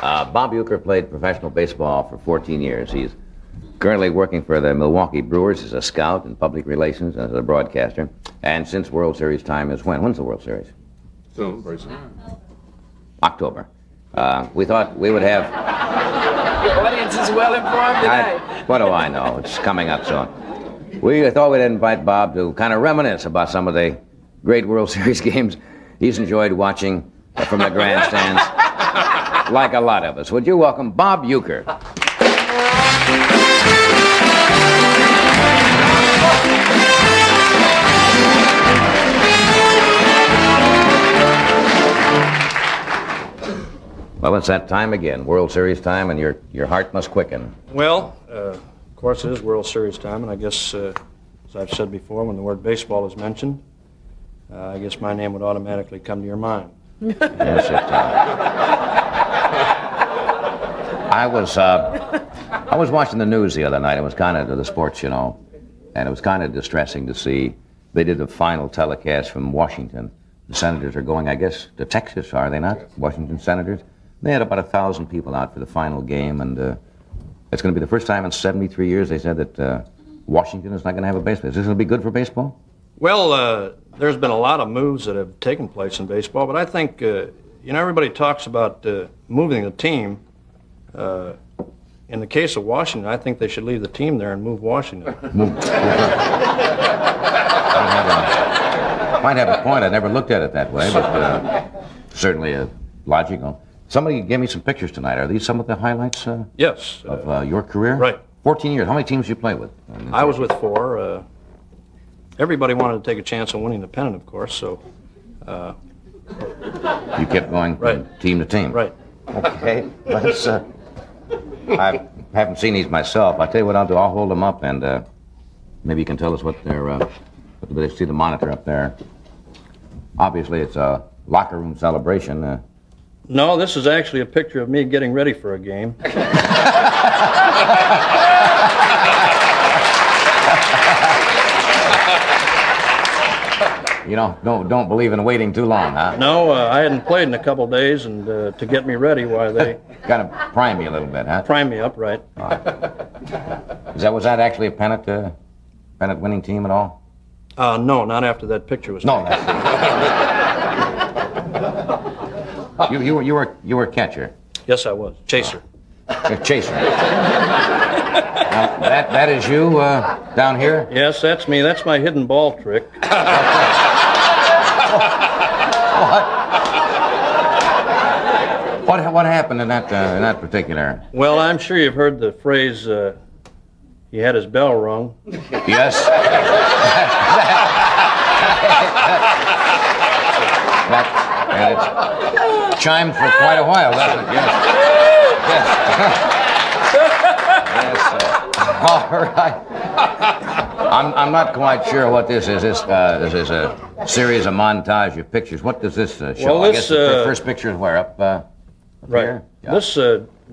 Bob Uecker played professional baseball for 14 years. He's currently working for the Milwaukee Brewers as a scout in public relations and as a broadcaster. And since World Series time is when? When's the World Series? Soon, very soon. October. We thought we would have... The audience is well informed tonight. What do I know? It's coming up soon. We thought we'd invite Bob to kind of reminisce about some of the great World Series games he's enjoyed watching from the grandstands, like a lot of us. Would you welcome Bob Uecker? Well, it's that time again, World Series time, and your heart must quicken. Well, of course it is World Series time, and I guess, as I've said before, when the word baseball is mentioned, I guess my name would automatically come to your mind. Yes, I was watching the news the other night. It was kind of the sports, and it was kind of distressing to see. They did the final telecast from Washington. The Senators are going, I guess, to Texas, are they not? Washington Senators. They had about 1,000 people out for the final game, and it's going to be the first time in 73 years they said that Washington is not going to have a baseball. Is this going to be good for baseball? Well, there's been a lot of moves that have taken place in baseball, but I think, everybody talks about moving the team. In the case of Washington, I think they should leave the team there and move Washington. Might have a point. I never looked at it that way, but certainly logical. Somebody gave me some pictures tonight. Are these some of the highlights Yes. of your career? Right. 14 years. How many teams did you play with? I was with 4. Everybody wanted to take a chance on winning the pennant, of course, so... You kept going from team to team? Right. Okay. Let's, I haven't seen these myself. I'll tell you what I'll do. I'll hold them up, and maybe you can tell us what they're... They see the monitor up there. Obviously, it's a locker room celebration. No, this is actually a picture of me getting ready for a game. You don't believe in waiting too long, huh? No, I hadn't played in a couple days, and to get me ready, why they kind of prime you a little bit, huh? Prime me up, right? Was that actually a pennant winning team at all? No, not after that picture was No. taken. You were a catcher. Yes, I was. Chaser. A chaser. Now, that is you down here? Yes, that's me. That's my hidden ball trick. What happened in that particular? Well, I'm sure you've heard the phrase, he had his bell rung. Yes. And it's chimed for quite a while, doesn't it? Yes. Yes. All right. I'm not quite sure what this is. This is a series of montage of pictures. What does this show? Well, I guess the first picture is where? Up right. here? Yeah. This,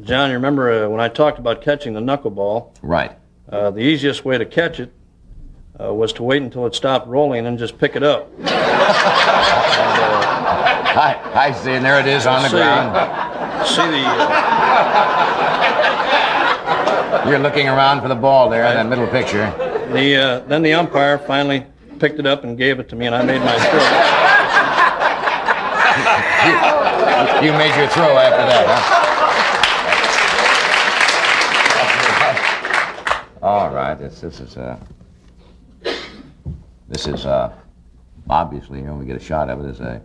John, you remember when I talked about catching the knuckleball? Right. The easiest way to catch it was to wait until it stopped rolling and then just pick it up. I see, and there it is on the ground. You're looking around for the ball there in that middle picture. Then the umpire finally picked it up and gave it to me, and I made my throw. You made your throw after that, huh? All right. This is obviously, we get a shot of it.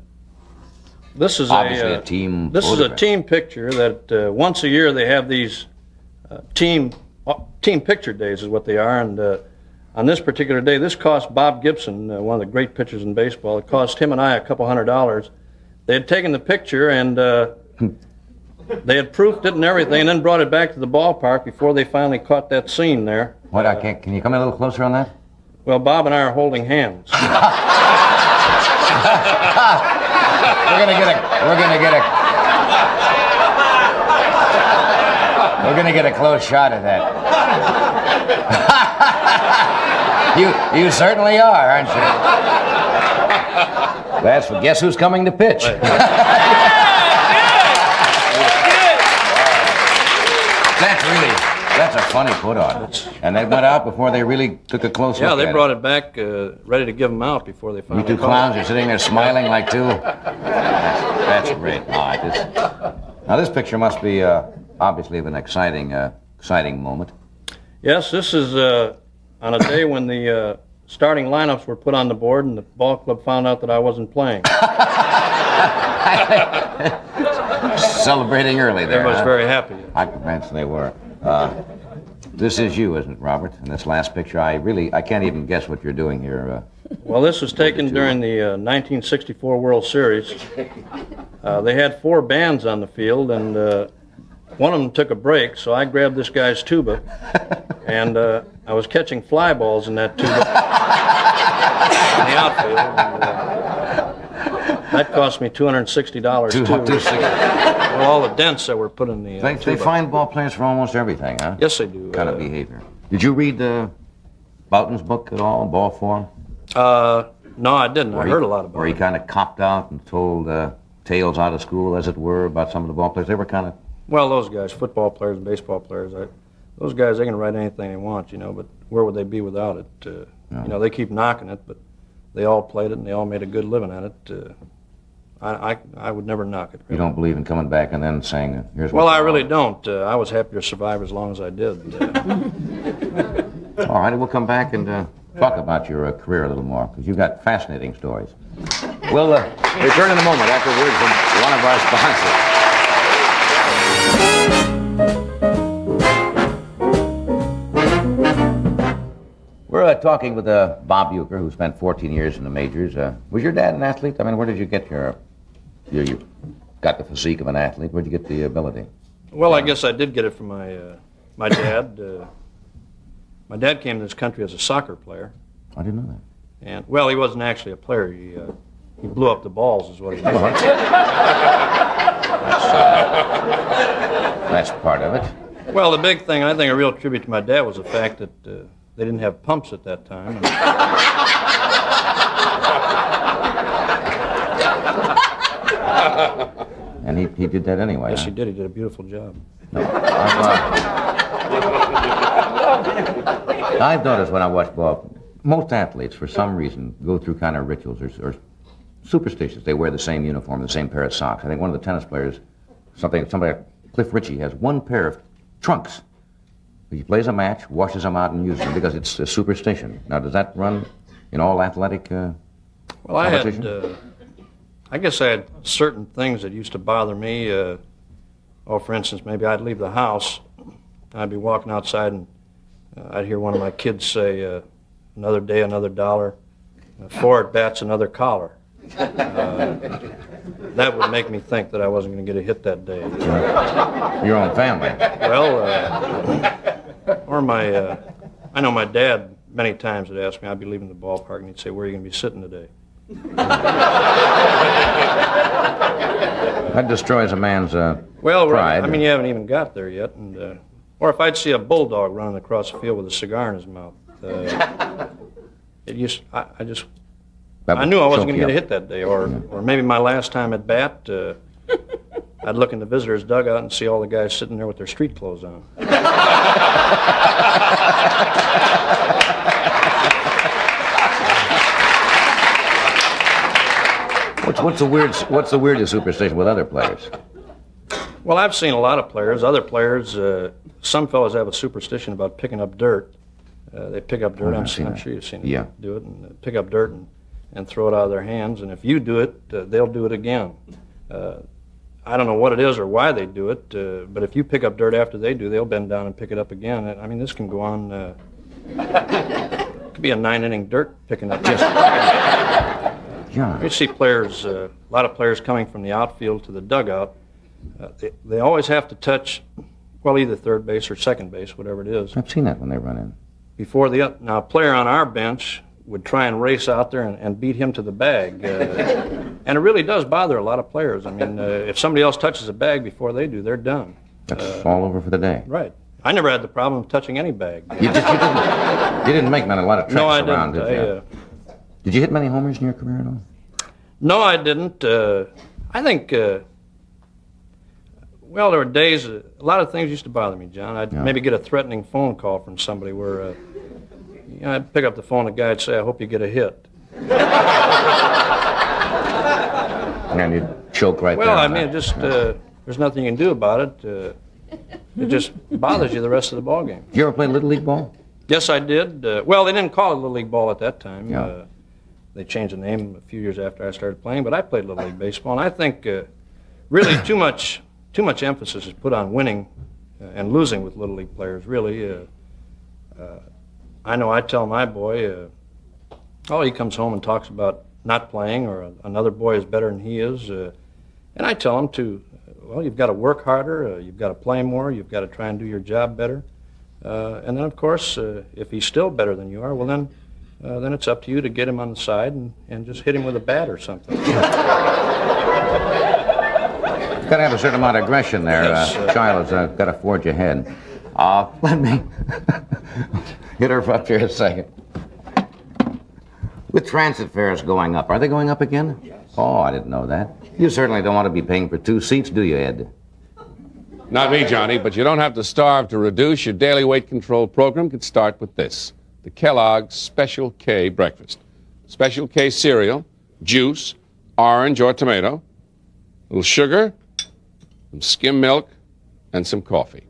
This is obviously a team. This photograph. is a team picture that once a year they have these team picture days, is what they are. And on this particular day, this cost Bob Gibson, one of the great pitchers in baseball. It cost him and I a couple $100. They had taken the picture and they had proofed it and everything, and then brought it back to the ballpark before they finally caught that scene there. What? Can you come in a little closer on that? Well, Bob and I are holding hands. We're gonna get a close shot of that. You certainly are, aren't you? Guess who's coming to pitch? That's a funny put on. And they went out before they really took a close look Yeah, at they it. brought it back ready to give them out before they You finally two caught clowns it. are sitting there smiling like two. That's great. All right. Now this picture must be obviously of an exciting moment. Yes, this is on a day when the starting lineups were put on the board and the ball club found out that I wasn't playing. Celebrating early there. Everybody was very happy. I can imagine they were. This is you, isn't it, Robert? In this last picture, I can't even guess what you're doing here. Well, this was taken during the 1964 World Series. They had 4 bands on the field, and one of them took a break, so I grabbed this guy's tuba, and I was catching fly balls in that tuba in the outfield. That cost me $260 too. Well, all the dents that were put in the They tuba. find ball players for almost everything, huh? Yes, they do. Kind of behavior. Did you read Boughton's book at all, Ball Form? No, I didn't. I heard a lot about Where he it. kind of copped out and told tales out of school, as it were, about some of the ball players. They were kind of... Well, those guys, football players and baseball players, those guys, they can write anything they want, but where would they be without it? They keep knocking it, but they all played it and they all made a good living at it. I would never knock it. You don't believe in coming back and then saying, here's what... Well, I really don't. I was happy to survive as long as I did. All right, we'll come back and talk about your career a little more, because you've got fascinating stories. We'll return in a moment after words from one of our sponsors. We're talking with Bob Uecker, who spent 14 years in the majors. Was your dad an athlete? I mean, where did you get you got the physique of an athlete? Where'd you get the ability? Well, I guess I did get it from my dad. My dad came to this country as a soccer player. I didn't know that. And, well, he wasn't actually a player. He blew up the balls is what he did. That's part of it. Well, the big thing, I think a real tribute to my dad was the fact that they didn't have pumps at that time. And he did that anyway. Yes, huh? he did. He did a beautiful job. I've noticed when I watch ball, most athletes, for some reason, go through kind of rituals or superstitions. They wear the same uniform, the same pair of socks. I think one of the tennis players, somebody like Cliff Ritchie, has one pair of trunks. He plays a match, washes them out, and uses them because it's a superstition. Now, does that run in all athletic Well, competition? I guess I had certain things that used to bother me. For instance, maybe I'd leave the house, I'd be walking outside, and I'd hear one of my kids say, another day, another dollar, 4 at bats, another collar. That would make me think that I wasn't going to get a hit that day. Your own family. Well, I know my dad many times would ask me, I'd be leaving the ballpark, and he'd say, where are you going to be sitting today? That destroys a man's Well, pride. I mean, you haven't even got there yet. And or if I'd see a bulldog running across the field with a cigar in his mouth, I knew I wasn't going to get a hit that day. Or maybe my last time at bat, I'd look in the visitor's dugout and see all the guys sitting there with their street clothes on. What's the weirdest superstition with other players? Well, I've seen a lot of players. Other players, some fellows have a superstition about picking up dirt. They pick up dirt. I'm sure you've seen them do it, and pick up dirt and throw it out of their hands. And if you do it, they'll do it again. I don't know what it is or why they do it, but if you pick up dirt after they do, they'll bend down and pick it up again. I mean, this can go on. It could be a 9-inning dirt picking up. You see players, a lot of players coming from the outfield to the dugout. They always have to touch, well, either third base or second base, whatever it is. I've seen that when they run in. Now, a player on our bench would try and race out there and beat him to the bag. And it really does bother a lot of players. I mean, if somebody else touches a bag before they do, they're done. That's all over for the day. Right. I never had the problem of touching any bag. You didn't make a lot of treks No, I around, didn't. did you? Did you hit many homers in your career at all? No, I didn't. I think Well, there were days, a lot of things used to bother me, John. I'd maybe get a threatening phone call from somebody where, I'd pick up the phone, the guy would say, I hope you get a hit. And you'd choke right there. Well, I mean, it just, there's nothing you can do about it. It just bothers you the rest of the ball game. Did you ever play Little League ball? Yes, I did. Well, they didn't call it Little League ball at that time. Yeah. They changed the name a few years after I started playing, but I played Little League baseball, and I think really too much emphasis is put on winning and losing with Little League players, really. I know I tell my boy, he comes home and talks about not playing, or another boy is better than he is, and I tell him you've got to work harder, you've got to play more, you've got to try and do your job better. And then, of course, if he's still better than you are, well, then it's up to you to get him on the side and just hit him with a bat or something. You've got to have a certain amount of aggression there. Yes, Child has got to forge ahead. Let me hit her up here a second. With transit fares going up, are they going up again? Yes. Oh, I didn't know that. You certainly don't want to be paying for 2 seats, do you, Ed? Not me, Johnny, but you don't have to starve to reduce. Your daily weight control program could start with this: the Kellogg's Special K breakfast. Special K cereal, juice, orange or tomato, a little sugar, some skim milk, and some coffee.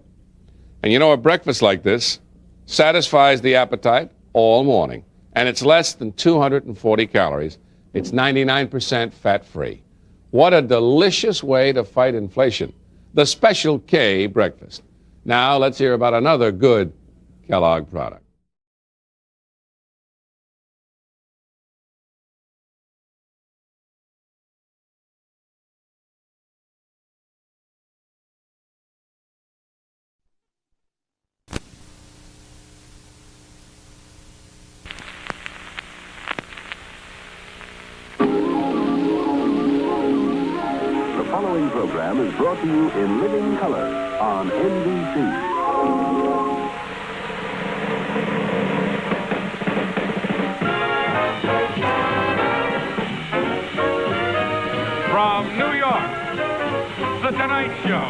And you know, a breakfast like this satisfies the appetite all morning. And it's less than 240 calories. It's 99% fat-free. What a delicious way to fight inflation. The Special K breakfast. Now let's hear about another good Kellogg product. The following program is brought to you in living color on NBC. From New York, The Tonight Show,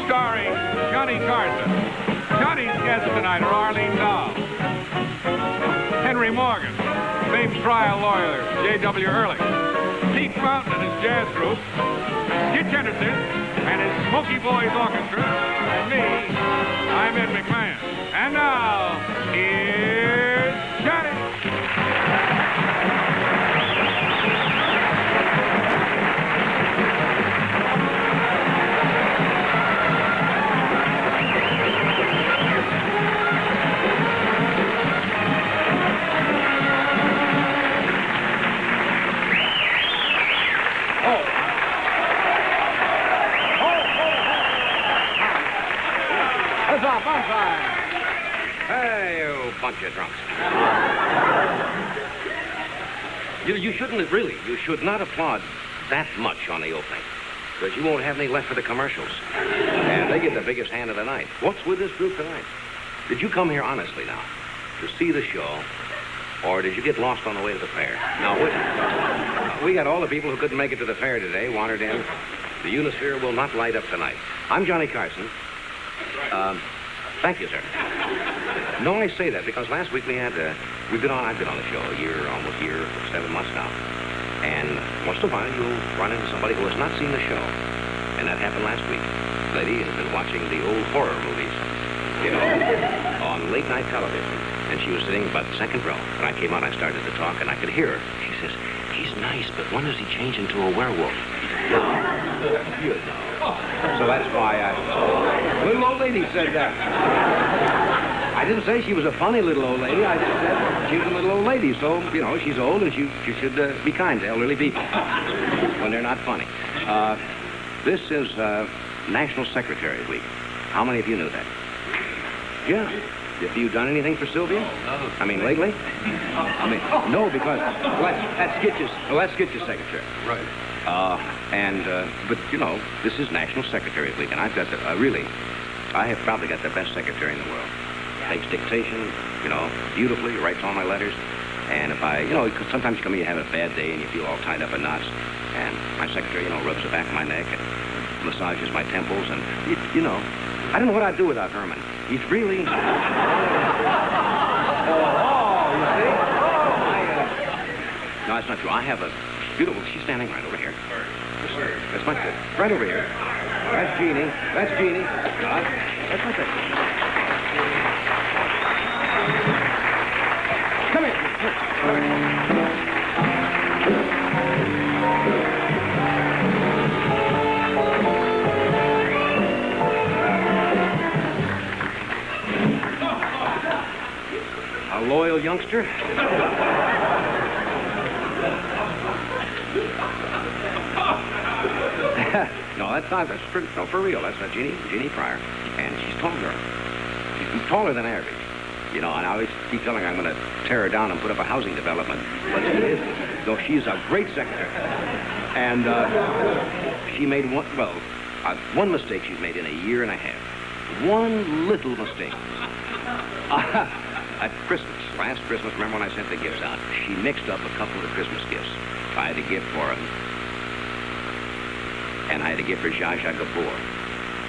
starring Johnny Carson. Johnny's guests tonight are Arlene Dahl, Henry Morgan, famed trial lawyer J.W. Ehrlich, Pete Mountain and his jazz group, Kit Henderson and his Smoky Boys Orchestra, and me, I'm Ed McMahon. And now, here's Johnny. Hey, you bunch of drunks. You shouldn't, really, you should not applaud that much on the opening, because you won't have any left for the commercials. And they get the biggest hand of the night. What's with this group tonight? Did you come here honestly now, to see the show, or did you get lost on the way to the fair? Now, we got all the people who couldn't make it to the fair today wandered in. The Unisphere will not light up tonight. I'm Johnny Carson. Thank you, sir. No, I say that because last week I've been on the show almost a year, 7 months now. And once in a while you'll run into somebody who has not seen the show. And that happened last week. The lady has been watching the old horror movies, on late night television. And she was sitting about the second row. When I came out, I started to talk, and I could hear her. She says, "He's nice, but when does he change into a werewolf?" You know. So that's why little old lady said that. I didn't say she was a funny little old lady. I just said she was a little old lady. So, she's old, and she should be kind to elderly people when they're not funny. This is National Secretary's Week. How many of you knew that? Yeah. Have you done anything for Sylvia? No. I mean, lately? No, because let's get you secretary. Right. But this is National Secretary's Week, and I've got I have probably got the best secretary in the world. Takes dictation, beautifully, writes all my letters, and if cause sometimes you have a bad day and you feel all tied up in knots, and my secretary, rubs the back of my neck, and massages my temples, and, you know, I don't know what I'd do without Herman. He's really... No, that's not true. I have a beautiful... She's standing right over here. That's my kid. Right over here. That's Jeannie. That's Jeannie. That's my kid. Come here. A loyal youngster. No, that's not. That's for real. That's not Jeannie Pryor, and she's taller. She's taller than average. You know, and I always keep telling her I'm going to tear her down and put up a housing development, but she isn't. Though she's a great secretary, and she made one mistake she's made in a year and a half. One little mistake. At Christmas, last Christmas, remember when I sent the gifts out? She mixed up a couple of the Christmas gifts. I had a gift for him, and I had a gift for Zsa Zsa Gabor.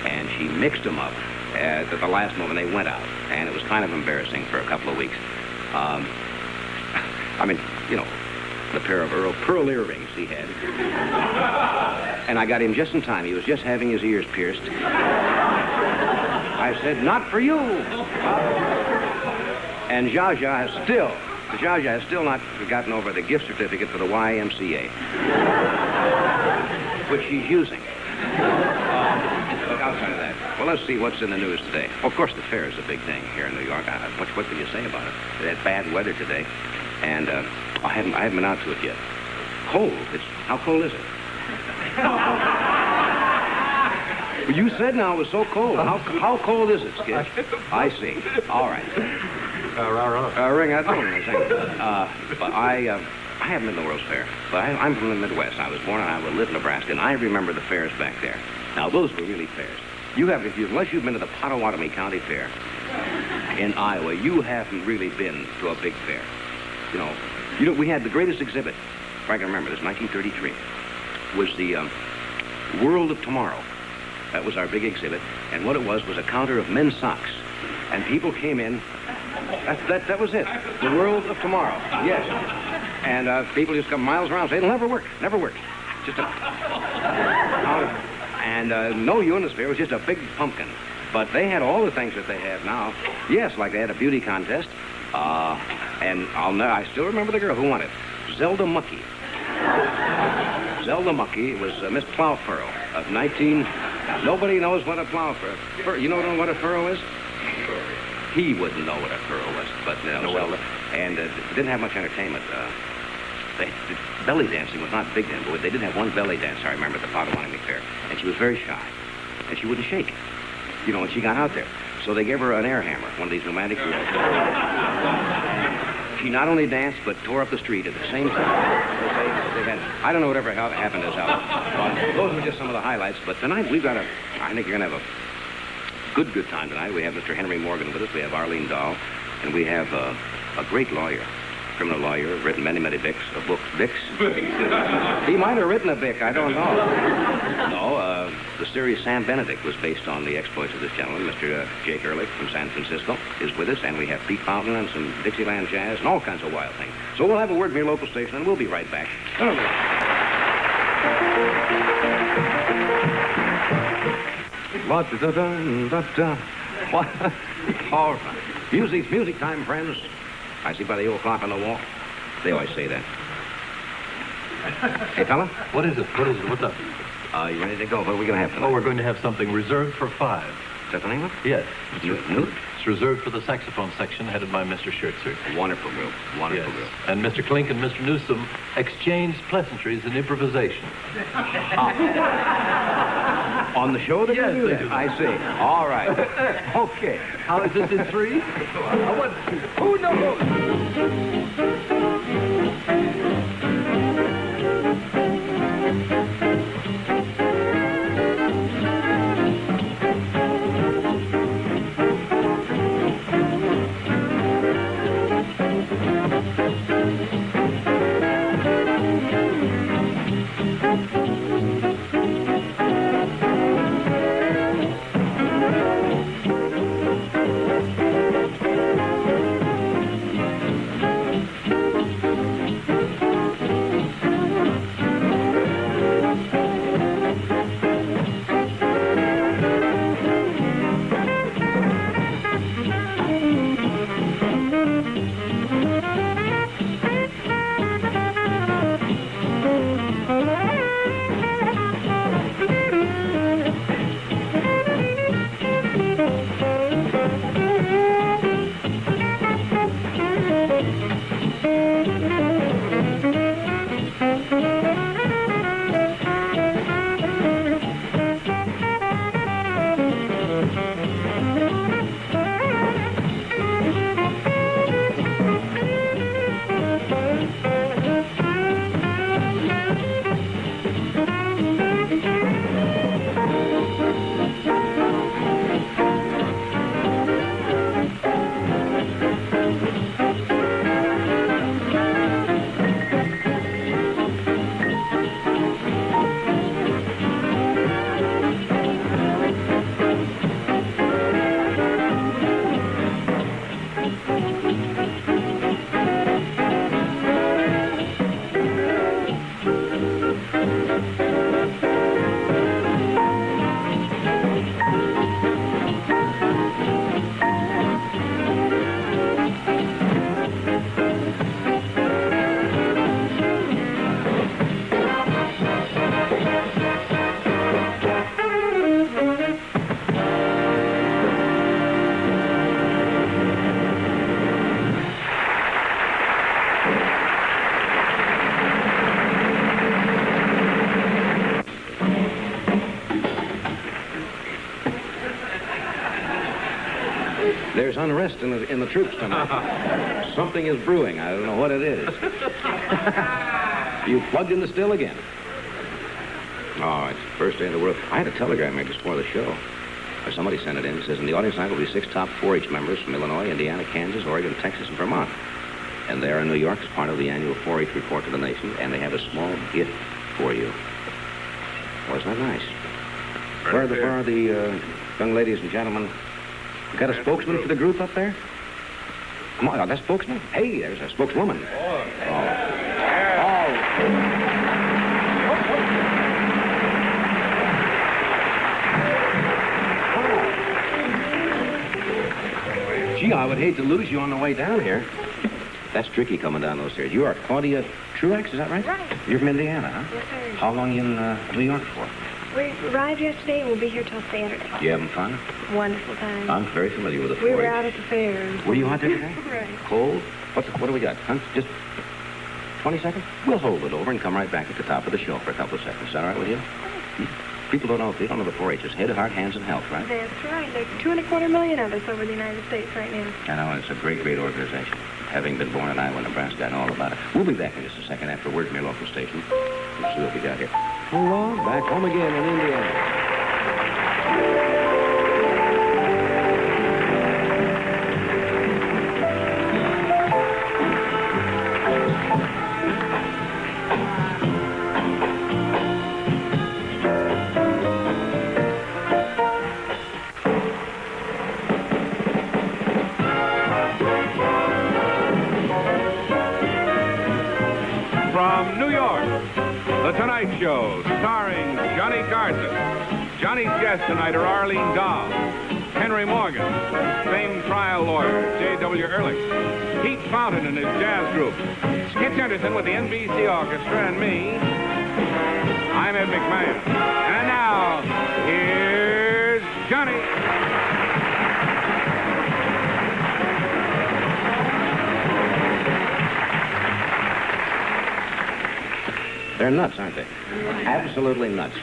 And she mixed them up at the last moment. They went out, and it was kind of embarrassing for a couple of weeks. I mean, you know, the pair of pearl earrings he had. And I got him just in time. He was just having his ears pierced. I said, not for you. And Zsa Zsa has still not gotten over the gift certificate for the YMCA, which she's using. Look, outside of that, well, let's see what's in the news today. Of course, the fair is a big thing here in New York. What can you say about it? They had bad weather today, and I haven't been out to it yet. Cold. How cold is it? Well, you said now it was so cold. How cold is it, Skitch? I see. All right. Ring that phone in a second. But I haven't been to the World's Fair, but I'm from the Midwest. I was born in Iowa, lived in Nebraska, and I remember the fairs back there. Now, those were really fairs. Unless you've been to the Potawatomi County Fair in Iowa, you haven't really been to a big fair. You know, we had the greatest exhibit, if I can remember this, 1933, was the World of Tomorrow. That was our big exhibit, and what it was a counter of men's socks. And people came in. That was it. The World of Tomorrow. Yes. And people just come miles around and say, it'll never work. Never work. Just a... and no Unisphere. It was just a big pumpkin. But they had all the things that they have now. Yes, like they had a beauty contest. And I still remember the girl who won it. Zelda Mucky. Zelda Mucky was Miss Plowfurrow of 19... Nobody knows what a plowfurrow... You know what a furrow is? He wouldn't know what a furrow was, but Zelda. And didn't have much entertainment. Belly dancing was not big then, but they did have one belly dance, I remember, at the Potawatomi Fair. And she was very shy. And she wouldn't shake. You know, when she got out there. So they gave her an air hammer, one of these romantic girls. She not only danced, but tore up the street at the same time. I don't know whatever happened to Zelda. But those were just some of the highlights. But tonight, I think you're going to have a good time tonight. We have Mr. Henry Morgan with us. We have Arlene Dahl. And we have a great lawyer, criminal lawyer, written many books. Vicks? He might have written a Vic, I don't know. No, the series Sam Benedict was based on the exploits of this gentleman. Mr. Jake Ehrlich from San Francisco is with us, and we have Pete Fountain and some Dixieland jazz and all kinds of wild things. So we'll have a word from your local station, and we'll be right back. All right. Music time, friends. I see by the old clock on the wall. They always say that. Hey, fella? What is it? What's up? You ready to go? What are we going to have tonight? Oh, we're going to have something reserved for 5. Is that the name of it? Yes. Newt? It's reserved for the saxophone section, headed by Mr. Schertzer. Wonderful group. Wonderful group. And Mr. Klink and Mr. Newsom exchanged pleasantries and improvisation. On the show, they Yes, do they that? do. I see. All right. Okay. How is this in 3? Who knows? There's unrest in the troops tonight. Something is brewing. I don't know what it is. You plugged in the still again. Oh, it's the first day in the world. I had a telegram here just before the show. Somebody sent it in. It says, in the audience tonight will be 6 top 4-H members from Illinois, Indiana, Kansas, Oregon, Texas, and Vermont. And they are in New York as part of the annual 4-H report to the nation, and they have a small gift for you. Wasn't that nice? Where are the young ladies and gentlemen? You got a spokesman for the group up there? Come on, that spokesman? Hey, there's a spokeswoman. Gee, I would hate to lose you on the way down here. That's tricky coming down those stairs. You are Claudia Truex, is that right? Right. You're from Indiana, huh? Yes, sir. How long you in New York for? We arrived yesterday and we'll be here till Saturday. You having fun? Wonderful time. I'm very familiar with the 4-H. We were out at the fair. Were you out there today? Right. Cold? What do we got? Huh? Just 20 seconds? We'll hold it over and come right back at the top of the show for a couple of seconds. Is that all right with you? People don't know. They don't know the 4-H's. Head, heart, hands, and health, right? That's right. There are 2.25 million of us over the United States right now. I know. It's a great, great organization. Having been born in Iowa, Nebraska, I know all about it. We'll be back in just a second after a word from your local station. We'll see what we got here. Hello, back home again in Indiana. From New York, The Tonight Show, starring Johnny Carson. Johnny's guests tonight are Arlene Dahl, Henry Morgan, famed trial lawyer J.W. Ehrlich, Pete Fountain and his jazz group, Skitch Henderson with the NBC Orchestra, and me, I'm Ed McMahon. And now, here's Johnny. They're nuts, aren't they? Absolutely nuts.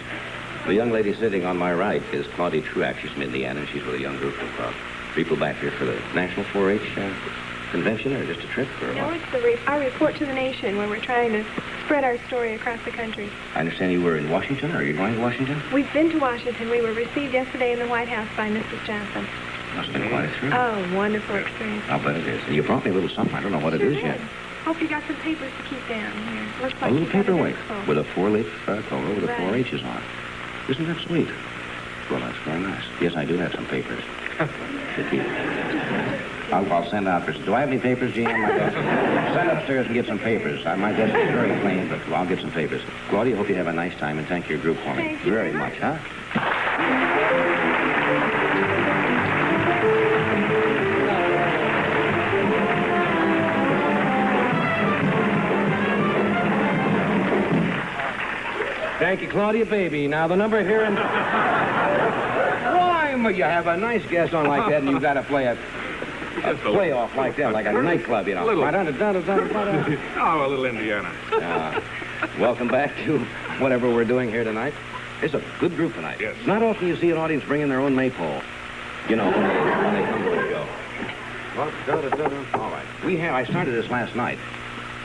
The young lady sitting on my right is Claudia Truex. She's from Indiana, and she's with a young group of people back here for the National 4-H convention, or just a trip, or No, what? it's our report to the nation where we're trying to spread our story across the country. I understand you were in Washington. Are you going to Washington? We've been to Washington. We were received yesterday in the White House by Mrs. Johnson. Must have been quite a trip. Oh, wonderful experience. I'll bet it is. And you brought me a little something. I don't know what it is yet. Hope you got some papers to keep down here. Looks like A little you got it in paperweight the phone. with a 4-leaf cover with the Right. 4-H's on. Isn't that sweet? Well, that's very nice. Yes, I do have some papers to keep. I'll send out. Do I have any papers, Gene, on my desk? Send upstairs and get some papers. My desk is very clean, but I'll get some papers. Claudia, hope you have a nice time, and thank your group for me. Thank you very very much, huh? Thank you, Claudia, baby. Now, the number here in... Why, you have a nice guest on like that, and you've got to play a playoff like that, like a nightclub, you know. Little. Oh, Oh, a little Indiana. welcome back to whatever we're doing here tonight. It's a good group tonight. Yes. Not often you see an audience bring in their own maypole. You know, when they come to a show. All right. I started this last night,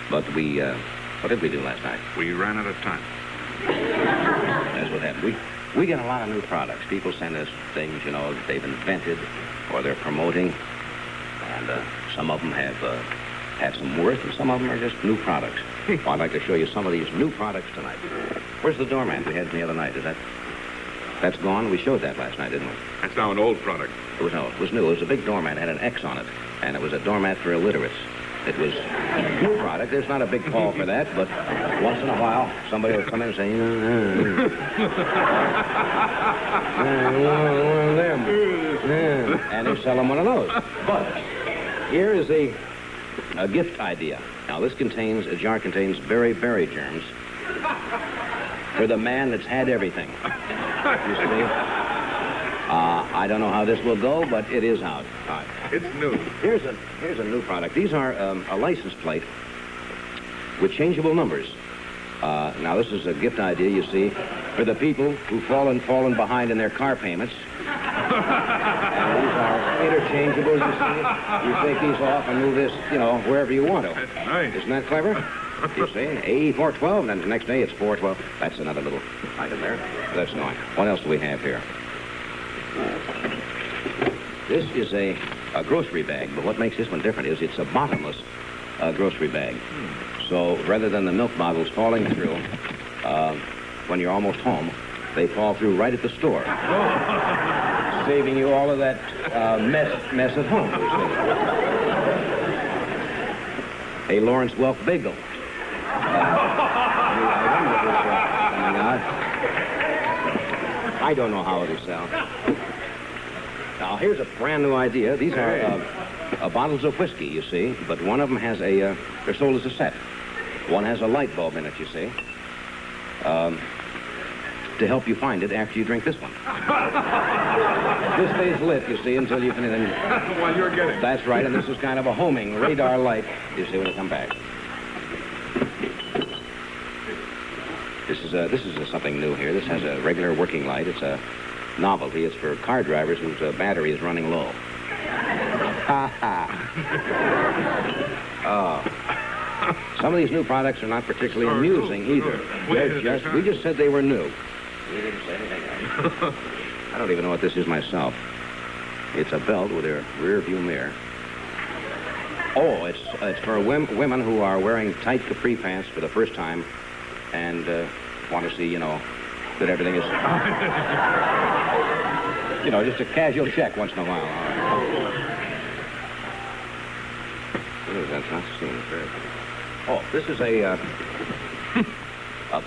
but what did we do last night? We ran out of time. That's what happened. We get a lot of new products. People send us things, you know, that they've invented or they're promoting. And some of them have some worth, and some of them are just new products. Well, I'd like to show you some of these new products tonight. Where's the doormat we had the other night? That's gone? We showed that last night, didn't we? That's now an old product. It was new. It was a big doormat. It had an X on it. And it was a doormat for illiterates. It was a new product. There's not a big call for that, but once in a while, somebody will come in and say, one of them. And they sell them one of those. But here is a gift idea. Now, a jar contains berry germs for the man that's had everything. You see? I don't know how this will go, but it is out. All right. It's new. Here's a new product. These are a license plate with changeable numbers. Now, this is a gift idea, you see, for the people who've fallen behind in their car payments. And interchangeable, you see. You take these off and move this, wherever you want to. That's nice. Isn't that clever? You see, A412, and then the next day it's 412. That's another little item there. That's nice. What else do we have here? This is a grocery bag, but what makes this one different is it's a bottomless grocery bag. So rather than the milk bottles falling through when you're almost home, they fall through right at the store, saving you all of that mess at home, you see. A Lawrence Welk bagel. I don't know how it'll sell. Now, here's a brand new idea. These are bottles of whiskey, you see, but one of them has they're sold as a set. One has a light bulb in it, you see, to help you find it after you drink this one. This stays lit, you see, until you finish. While you're getting. That's right, and this is kind of a homing radar light, you see, when you come back. This is something new here. This has a regular working light. It's a novelty. It's for car drivers whose battery is running low. Some of these new products are not particularly amusing either. We just said they were new. We didn't say anything else. I don't even know what this is myself. It's a belt with a rear view mirror. Oh, it's for women who are wearing tight capri pants for the first time and want to see, that everything is, just a casual check once in a while. All right. What is that? Not seen it very good. Oh, this is a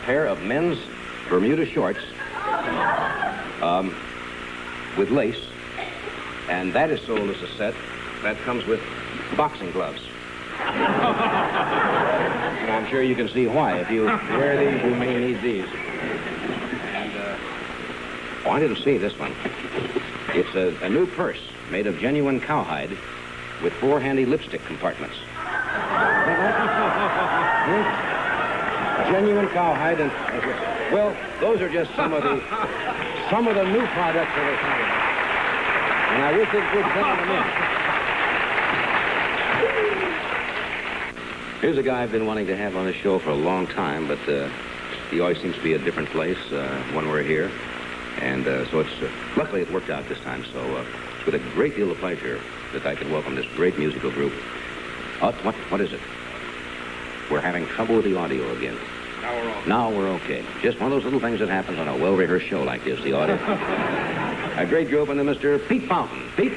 pair of men's Bermuda shorts with lace, and that is sold as a set. That comes with boxing gloves. And I'm sure you can see why. If you wear these, you may need these. And, I didn't see this one. It's a new purse made of genuine cowhide with 4 handy lipstick compartments. Genuine cowhide and, well, those are just some of the new products that are coming. And I wish it would send them in. Here's a guy I've been wanting to have on the show for a long time, but he always seems to be at a different place when we're here. And so it's luckily it worked out this time. So it's with a great deal of pleasure that I can welcome this great musical group. What is it? We're having trouble with the audio again. Now we're okay. Just one of those little things that happens on a well-rehearsed show like this, the audio. A great group under Mr. Pete Fountain. Pete?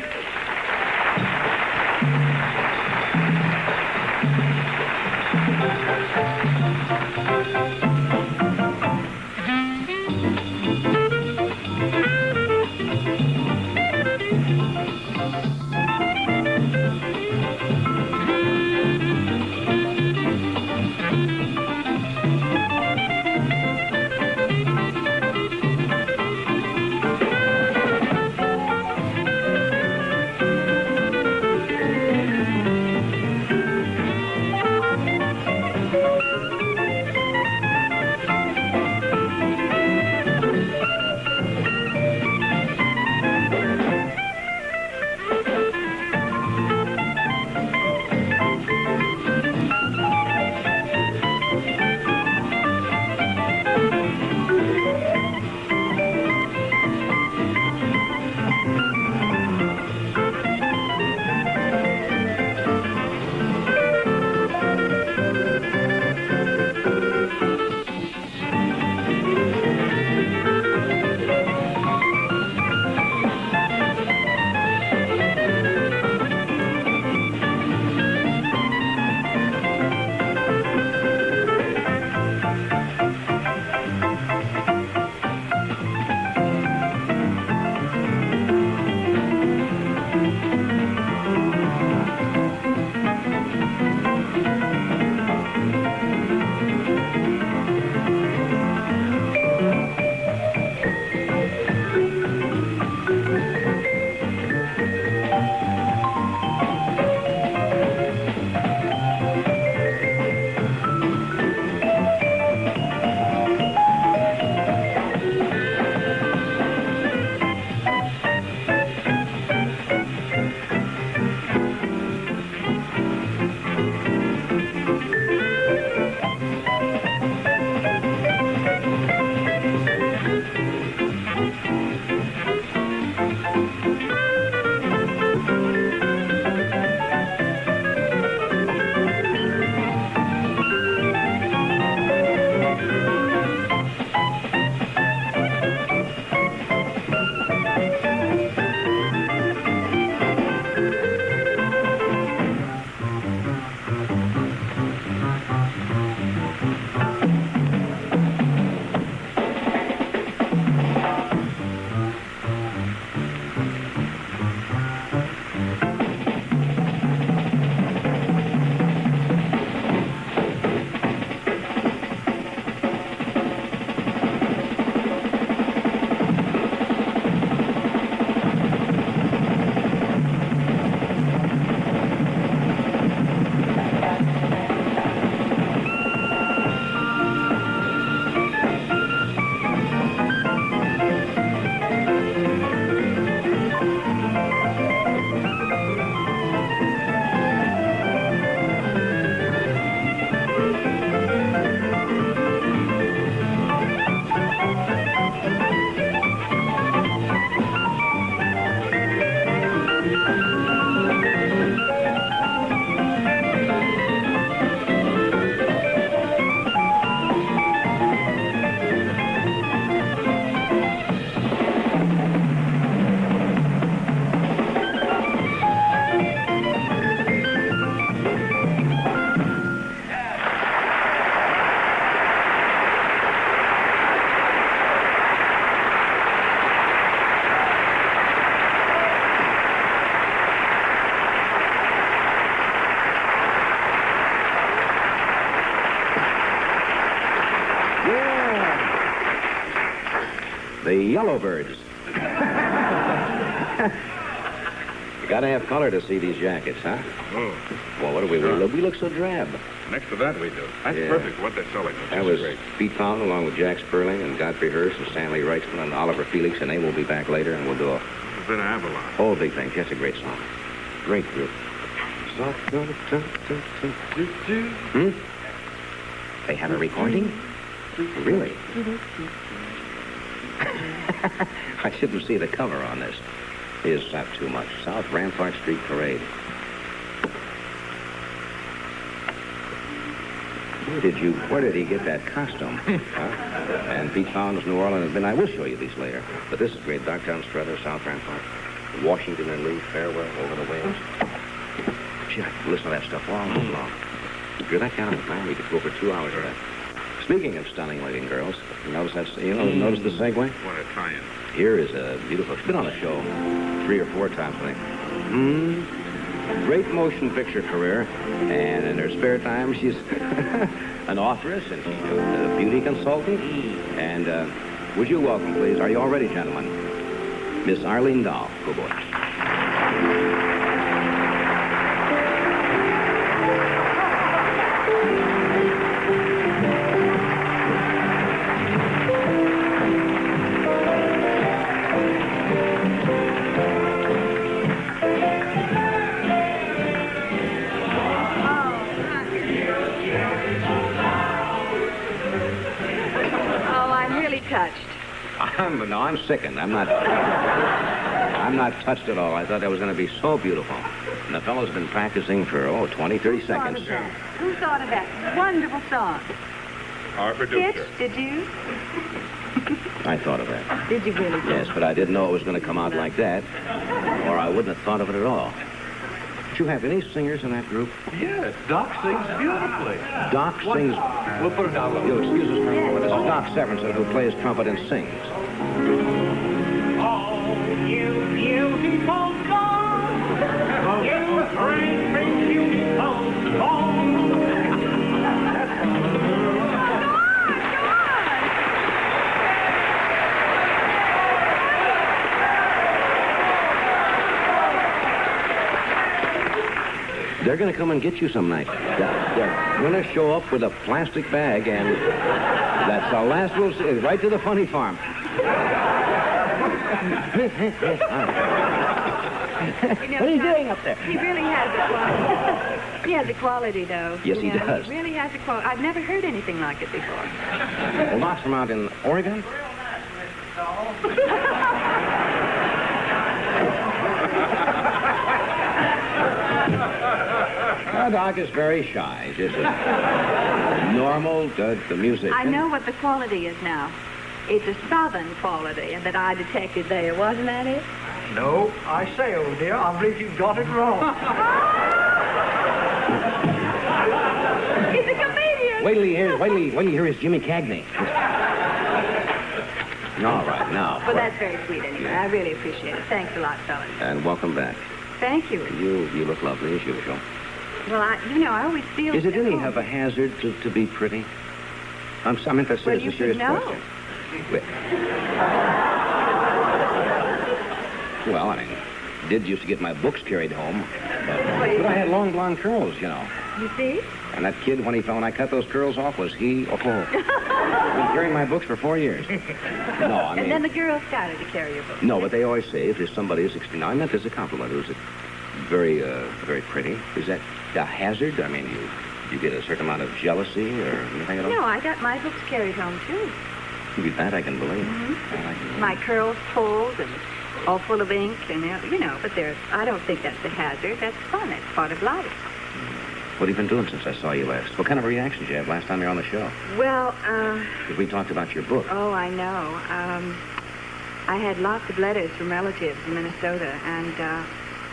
yellowbirds. You gotta have color to see these jackets, huh? Oh, Well, what do we look? We look so drab. next to that we do. That's Yeah. perfect, what they're selling. That was Pete Pound along with Jack Sperling and Godfrey Hurst and Stanley Reichman and Oliver Felix, and they will be back later, and we'll do a A bit of Avalon. whole big thing. That's a great song. Great group. Hmm? They have a recording? Really? I shouldn't see the cover on this. Is that too much? South Rampart Street Parade. Where did he get that costume? Huh? And Pete Found's New Orleans, and I will show you these later. But this is great. Darktown Struther, South Rampart, Washington and Lee, Farewell, Over the Waves. Gee, I could listen to that stuff all night long. If you're that kind of a fan, we could go for 2 hours of that. Speaking of stunning lady and girls, you notice notice the segue? What a tie-in. Here is a beautiful, she's been on the show 3 or 4 times, I think. Great motion picture career, and in her spare time, she's an authoress and she's a beauty consultant. And would you welcome, please, are you all ready, gentlemen? Miss Arlene Dahl. Go boys. I'm sickened. I'm not touched at all. I thought that was going to be so beautiful. And the fellow's been practicing for, 20, 30 seconds. Who thought of that? Wonderful song. Our producer. Pitch, did you? I thought of that. Did you really? Yes, but I didn't know it was going to come out like that, or I wouldn't have thought of it at all. Did you have any singers in that group? Yes, Doc sings beautifully. Doc sings... We'll put it down. You'll excuse us for a moment. This is Doc Severinsen, who plays trumpet and sings. Oh, you beautiful girl, you bring me beautiful home. They're going to come and get you some night. They're going to show up with a plastic bag, and that's the last we'll see. Right to the funny farm. What are you doing up there? He really has a quality. He has a quality, though. Yes, he does. He really has a quality. I've never heard anything like it before. Well, Doc's from out in Oregon? Doc is very shy. Just normal, the music. I know what the quality is now. It's a southern quality, and that I detected there. Wasn't that it? No, I say, old dear, I believe you've got it wrong. He's a comedian. Wait till you hear his Jimmy Cagney. All right, now. Well, that's very sweet anyway. I really appreciate it. Thanks a lot, fellas. And welcome back. Thank you. You look lovely as usual. Well, I always feel... Is it really of a hazard to be pretty? I mean, that's Well, a you serious should know. question. Well, I mean, did used to get my books carried home, but I had long blonde curls, you know. You see? And that kid, when I cut those curls off, was he? Oh, been carrying my books for 4 years. No, I mean. And then the girls started to carry your books. No, but they always say if there's somebody who's 16. Now, I meant as a compliment. Who's very, very pretty. Is that a hazard? I mean, you get a certain amount of jealousy or anything at all? No, I got my books carried home too. That I can believe. Mm-hmm. My curls pulled and all full of ink, and but I don't think that's a hazard. That's fun. That's part of life. What have you been doing since I saw you last? What kind of reactions did you have last time you were on the show? Well, Because we talked about your book. Oh, I know. I had lots of letters from relatives in Minnesota, and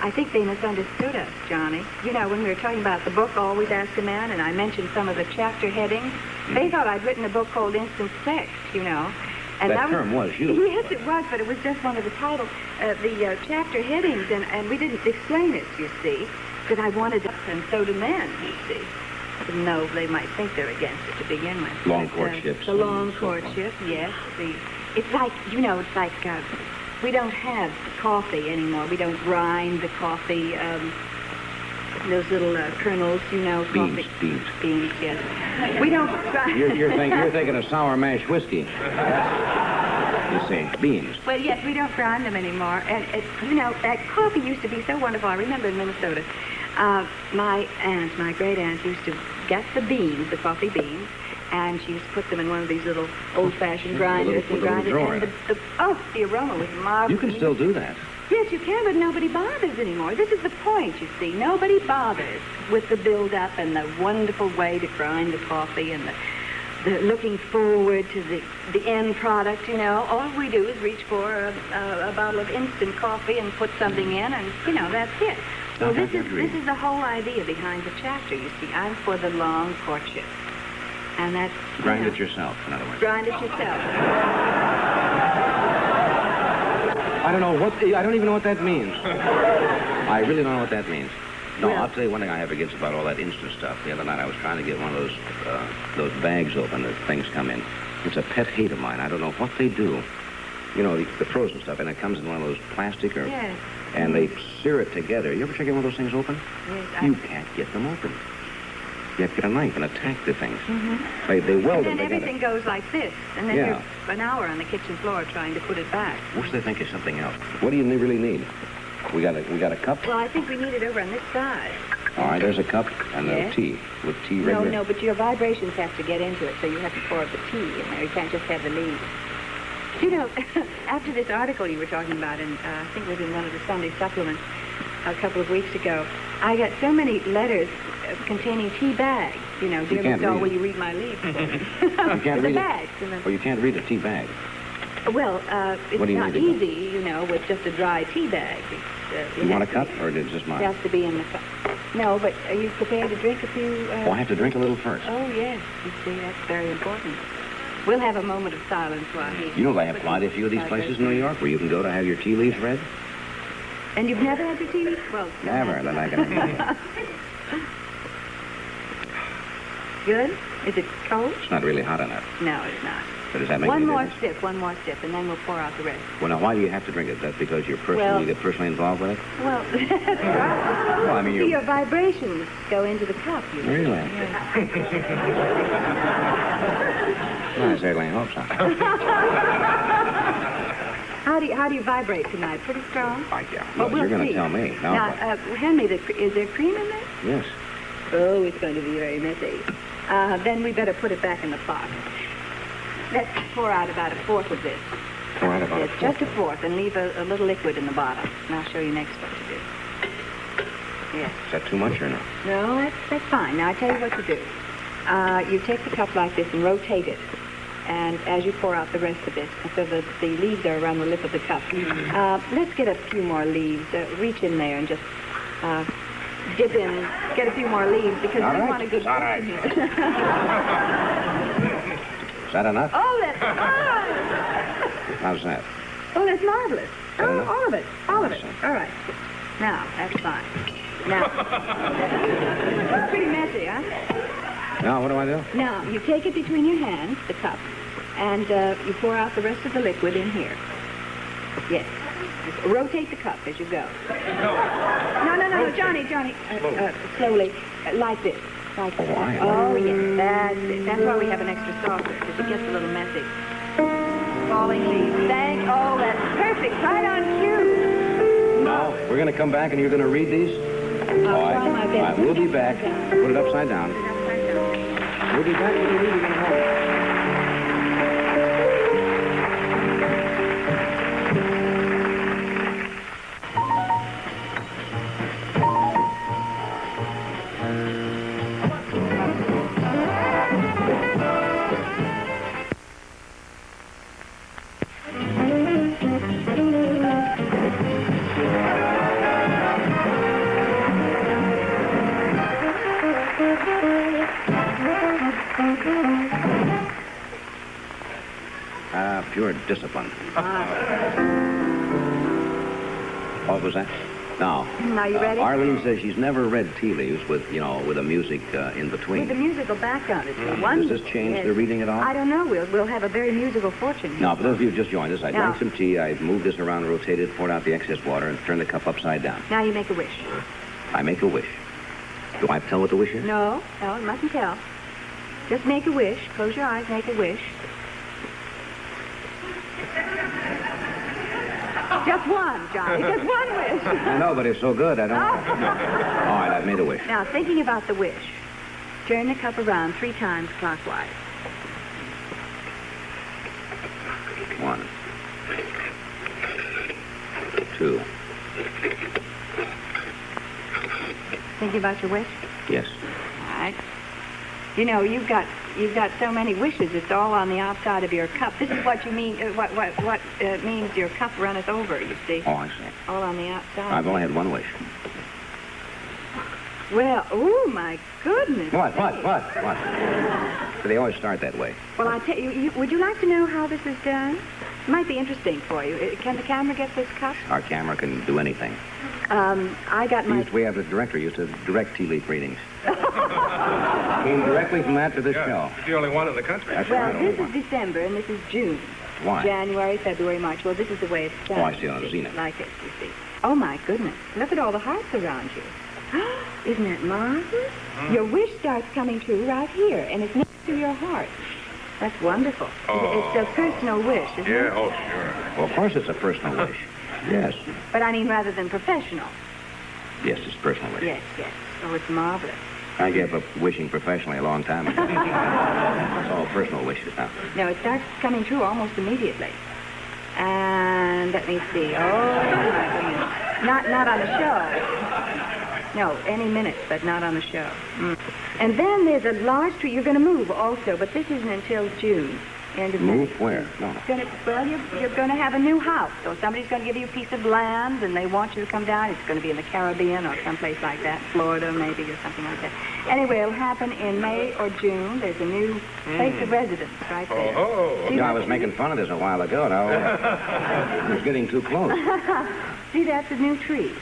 I think they misunderstood us, Johnny. When we were talking about the book, Always Ask a Man, and I mentioned some of the chapter headings, they thought I'd written a book called Instant Sex, And that term was used. Yes, it was, but it was just one of the titles, the chapter headings, and we didn't explain it, you see, because I wanted it, and so do men, you see. Even though they might think they're against it to begin with. Long courtships. The long courtship, yes. The It's like, you know, it's like we don't have coffee anymore. We don't grind the coffee, those little kernels, you know, coffee. Beans, yes. We don't grind. You're thinking of sour mash whiskey. You say beans. Well, yes, we don't grind them anymore. And, you know, that coffee used to be so wonderful. I remember in Minnesota, my great aunt used to get the beans, the coffee beans, and she used to put them in one of these little old-fashioned grinders and grind it. And the aroma was marvelous. You can still do that. Yes, you can, but nobody bothers anymore. This is the point, you see. Nobody bothers with the build-up and the wonderful way to grind the coffee and the looking forward to the end product, you know. All we do is reach for a bottle of instant coffee and put something in, and, you know, that's it. So this is the whole idea behind the chapter, you see. I'm for the long courtship. And that's... Grind it yourself, in other words. Grind it yourself. I don't even know what that means. I really don't know what that means. No, I'll tell you one thing I have against about all that instant stuff. The other night I was trying to get one of those bags open that things come in. It's a pet hate of mine. I don't know what they do. You know, the frozen stuff, and it comes in one of those plastic or... Yes. And they sear it together. You ever try to get one of those things open? Yes. You can't get them open. You have to get a knife and attack the things. Mm-hmm. They weld them and then together. everything goes like this. And then you're an hour on the kitchen floor trying to put it back. Wish they think of something else. What do you really need? We got a cup? Well, I think we need it over on this side. All right, there's a cup and a tea. With tea regular. No, but your vibrations have to get into it, so you have to pour the tea in there. You can't just have the leaves. You know, after this article you were talking about, and I think it was in one of the Sunday supplements a couple of weeks ago, I got so many letters containing tea bags. You know, dear Miss Doll, will you read my leaves for me? You can't read bags. Well, you can't read a tea bag. Well, it's not easy, you know, with just a dry tea bag. You want a cup, or is it just mine? It has to be in the cup. No, but are you prepared to drink a few? Oh, I have to drink a little first. Oh, yes. You see, that's very important. We'll have a moment of silence while he... You know, they have quite a few of these places in New York where you can go to have your tea leaves read. And you've never had your tea leaves? Well, never. Then I can have Good? Is it cold? It's not really hot enough. No, it's not. But does that make any difference? One more sip, and then we'll pour out the rest. Well, now, why do you have to drink it? That's because you get personally involved with it? Well, that's right. Well, I mean, your vibrations go into the cup, you know. Really? Yeah. Well, I certainly hope so. How do you vibrate tonight? Pretty strong? Yeah. Well, You're going to tell me. Now, hand me is there cream in there? Yes. Oh, it's going to be very messy. Then we better put it back in the pot. Let's pour out about a fourth of this. Pour out about a fourth? Just a fourth, and leave a little liquid in the bottom. And I'll show you next what to do. Yes. Is that too much or no? No, that's fine. Now, I'll tell you what to do. You take the cup like this and rotate it. And as you pour out the rest of it, so the leaves are around the lip of the cup. Let's get a few more leaves. Reach in there and just dip in, get a few more leaves, because we want a good person here. Is that enough? Oh, that's fine. How's that? Oh, that's marvelous. Enough? All of it. All right. Now, that's fine. Now, it's pretty messy, huh? Now, what do I do? Now, you take it between your hands, the cup, and you pour out the rest of the liquid in here. Yes. Rotate the cup as you go. No, Johnny. Slowly, like this. Like this. Oh, yes, that's it. That's why we have an extra saucer, because it gets a little messy. Falling leaves. Oh, that's perfect. Right on cue. Now, we're going to come back and you're going to read these? I'll try my best. All right, we'll be back. Put it upside down. We'll be back when you read it. Pure discipline. What was that? Now, Are you ready? Arlene says she's never read tea leaves with, with a music in between. With a musical background. It's Does wonderful. this change Yes. the reading at all? I don't know. We'll have a very musical fortune. Now, for those of you who just joined us, I No. drank some tea, I moved this around, rotated, poured out the excess water, and turned the cup upside down. Now you make a wish. I make a wish. Do I have to tell what the wish is? No, you mustn't tell. Just make a wish. Close your eyes, make a wish. Just one, Johnny. Just one wish. I know, but it's so good, I don't... All right, I've made a wish. Now, thinking about the wish, turn the cup around 3 times clockwise. 1, 2. Thinking about your wish? Yes. All right. You know, you've got so many wishes. It's all on the outside of your cup. This is what you mean. What means your cup runneth over. You see. Oh, I see. All on the outside. I've only had one wish. Well, oh my goodness. What? They always start that way. Well, I tell you, would you like to know how this is done? It might be interesting for you. Can the camera get this cup? Our camera can do anything. I got my. We have a director used to direct tea leaf readings. Came directly from that to this show. He's the only one in the country. That's Well, right. this is December and this is June. Why? January, February, March. Well, this is the way it's done. Oh, I see it on the zenith. Like it, you see. Oh my goodness! Look at all the hearts around you. Isn't that marvelous? Your wish starts coming true right here, and it's next to your heart. That's wonderful. It's a personal wish, isn't it? Oh, sure. Well, of course it's a personal wish. Yes. But I mean, rather than professional. Yes, it's personal wish. Yes. Oh, it's marvelous. I gave up wishing professionally a long time ago. It's all personal wishes now. No, it starts coming true almost immediately. And let me see. Oh, my goodness. Not on the show. No, any minute, but not on the show. And then there's a large tree. You're going to move also, but this isn't until June. End of May. Move where? No. You're going to have a new house. So somebody's going to give you a piece of land, and they want you to come down. It's going to be in the Caribbean or someplace like that, Florida maybe or something like that. Anyway, it'll happen in May or June. There's a new place of residence right there. See, I was making fun of this a while ago. Now, it was getting too close. See, that's a new tree.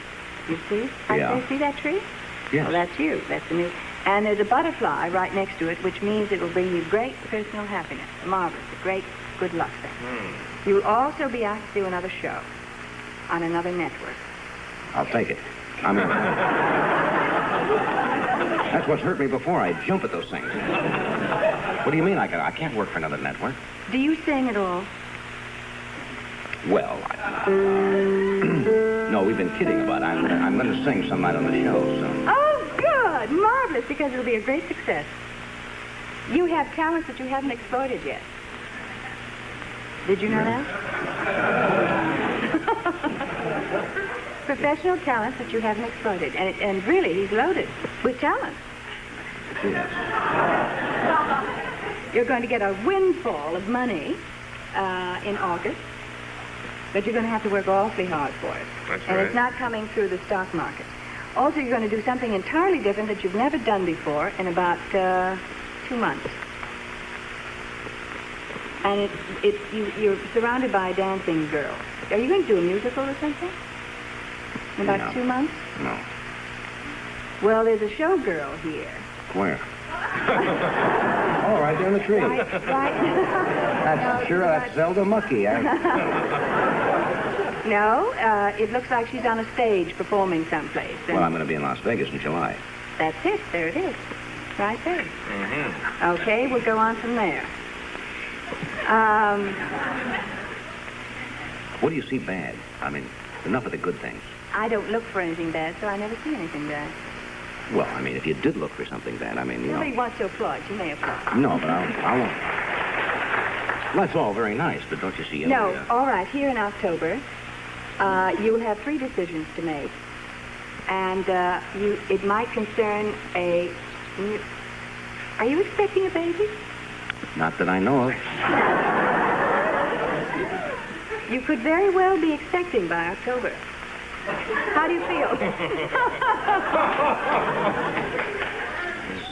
You see? Yeah. See that tree? Yes. Well, that's you. That's the new. And there's a butterfly right next to it, which means it will bring you great personal happiness. Marvelous. A great good luck thing. You will also be asked to do another show on another network. I'll take it. I mean, that's what's hurt me before. I jump at those things. What do you mean? I can't work for another network. Do you sing at all? Well, no, we've been kidding about it. I'm going to sing some night on the show, so. Oh, good. Marvelous, because it'll be a great success. You have talents that you haven't exploited yet. Did you know that? Professional talents that you haven't exploited. And really, he's loaded with talent. Yes. You're going to get a windfall of money in August, but you're going to have to work awfully hard for it. That's and right. it's not coming through the stock market. Also, you're going to do something entirely different that you've never done before in about 2 months. And you're surrounded by dancing girls. Are you going to do a musical or something? In about No. 2 months? No. Well, there's a showgirl here. Where? Oh, right there in the tree. Right. That's Zelda Mucky. No, it looks like she's on a stage performing someplace. And Well, I'm going to be in Las Vegas in July. that's it. There it is. Right there. Okay, we'll go on from there. What do you see bad? I mean, enough of the good things. I don't look for anything bad, so I never see anything bad. Well, I mean, if you did look for something bad, I mean, Nobody wants to applaud. You may applaud. No, but I won't. Well, that's all very nice, but don't you see? No, all right. Here in October, you'll have 3 decisions to make. And it might concern a... Are you expecting a baby? Not that I know of. You could very well be expecting by October. How do you feel? Is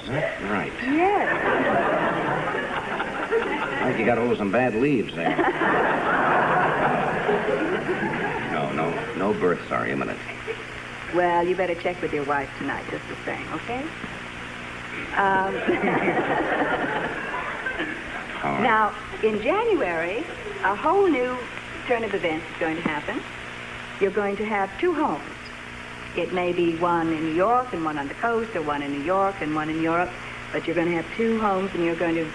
that right? Yes. I think you got hold of some bad leaves there. No births are imminent. Well, you better check with your wife tonight, just the same, okay? Now, in January, a whole new turn of events is going to happen. You're going to have 2 homes. It may be one in New York and one on the coast, or one in New York and one in Europe, but you're going to have 2 homes, and you're going to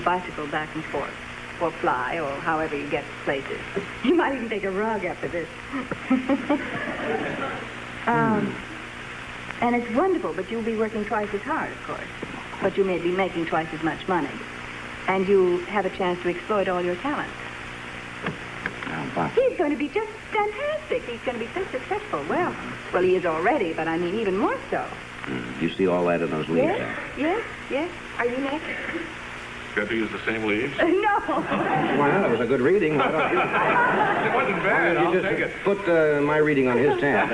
bicycle back and forth, or fly, or however you get places. You might even take a rug after this. And it's wonderful, but you'll be working twice as hard, of course. But you may be making twice as much money. And you'll have a chance to exploit all your talents. He's going to be just fantastic. He's going to be so successful. Well, he is already, but I mean even more so. You see all that in those leaves Yes, there? yes. Are you next? Got to use the same leaves? No. Why not? It was a good reading. Why don't you? It wasn't bad. I'll take it. Put my reading on his tab.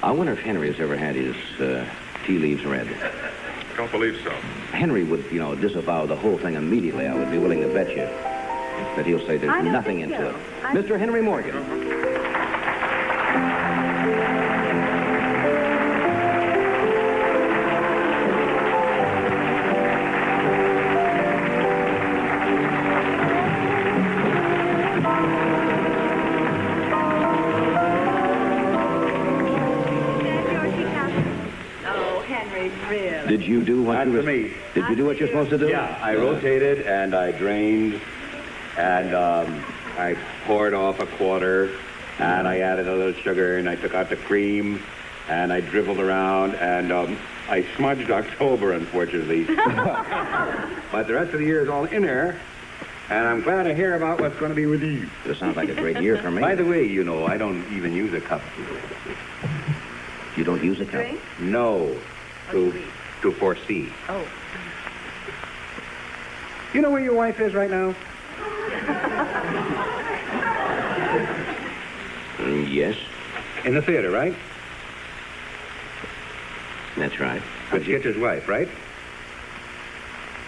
I wonder if Henry has ever had his tea leaves read. Don't believe so. Henry would, disavow the whole thing immediately. I would be willing to bet you that he'll say there's nothing into it. Mr. Henry Morgan. Did you do what you were? me. Did you do what you're supposed to do? Yeah, I rotated and I drained and I poured off a quarter and I added a little sugar and I took out the cream and I dribbled around and I smudged October, unfortunately. But the rest of the year is all in there, and I'm glad to hear about what's going to be with you. It sounds like a great year for me. By the way, I don't even use a cup. You don't use a cup? Drink? No. To foresee. Oh. You know where your wife is right now? Yes. In the theater, right? That's right. With Skitcher's wife, right?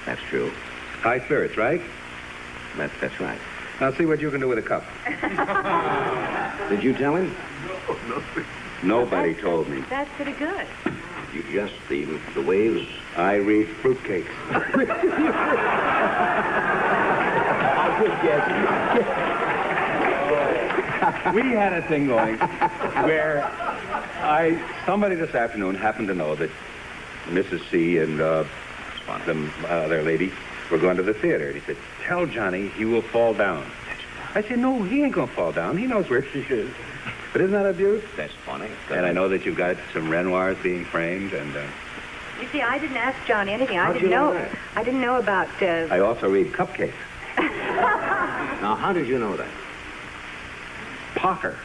That's true. High spirits, right? That's right. Now see what you can do with a cup. Did you tell him? Nobody told me. That's pretty good. You just, the waves. I read fruitcakes. I could guess. We had a thing going where somebody this afternoon happened to know that Mrs. C and the other lady were going to the theater. And he said, tell Johnny he will fall down. I said, no, he ain't going to fall down. He knows where she is. But isn't that a beaut? That's funny. And I know that you've got some Renoirs being framed, and You see, I didn't ask Johnny anything. I How'd didn't you know know. that? I didn't know about. I also read cupcakes. Now, how did you know that? Parker.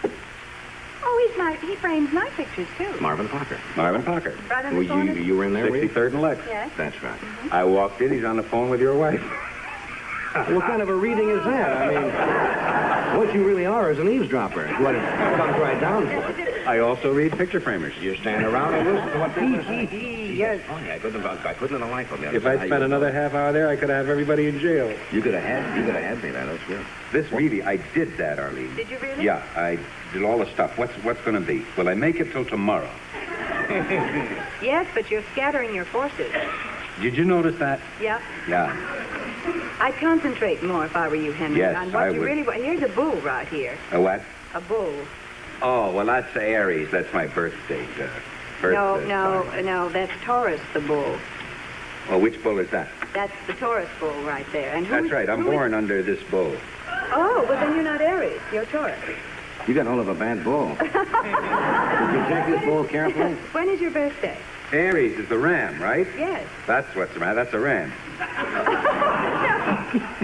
Oh, he frames my pictures too. Marvin Parker. Marvin Parker. Right on the corner? You were in there, were you? 63rd and Lex. Yes. That's right. I walked in, he's on the phone with your wife. What kind of a reading is that? I mean, what you really are is an eavesdropper. What it comes right down to. I also read picture framers. You stand around and listen to what people say. Yes. Funny, I couldn't have life of me. If I'd spent another half hour there, I could have everybody in jail. You could have had me that. That's good. This really, I did that, Arlene. Did you really? Yeah, I did all the stuff. What's going to be? Will I make it till tomorrow? Yes, but you're scattering your forces. Did you notice that? Yep. Yeah. I'd concentrate more if I were you, Henry. Yes, on what I you would. really want. Here's a bull right here. A what? A bull. Oh, well, that's Aries. That's my birth date. No, that's Taurus, the bull. Well, which bull is that? That's the Taurus bull right there. And That's right. I'm born under this bull. Oh, well, then you're not Aries. You're Taurus. You got hold of a bad bull. Did you check this bull carefully? When is your birthday? Aries is the ram, right? Yes. That's what's the matter. That's a ram.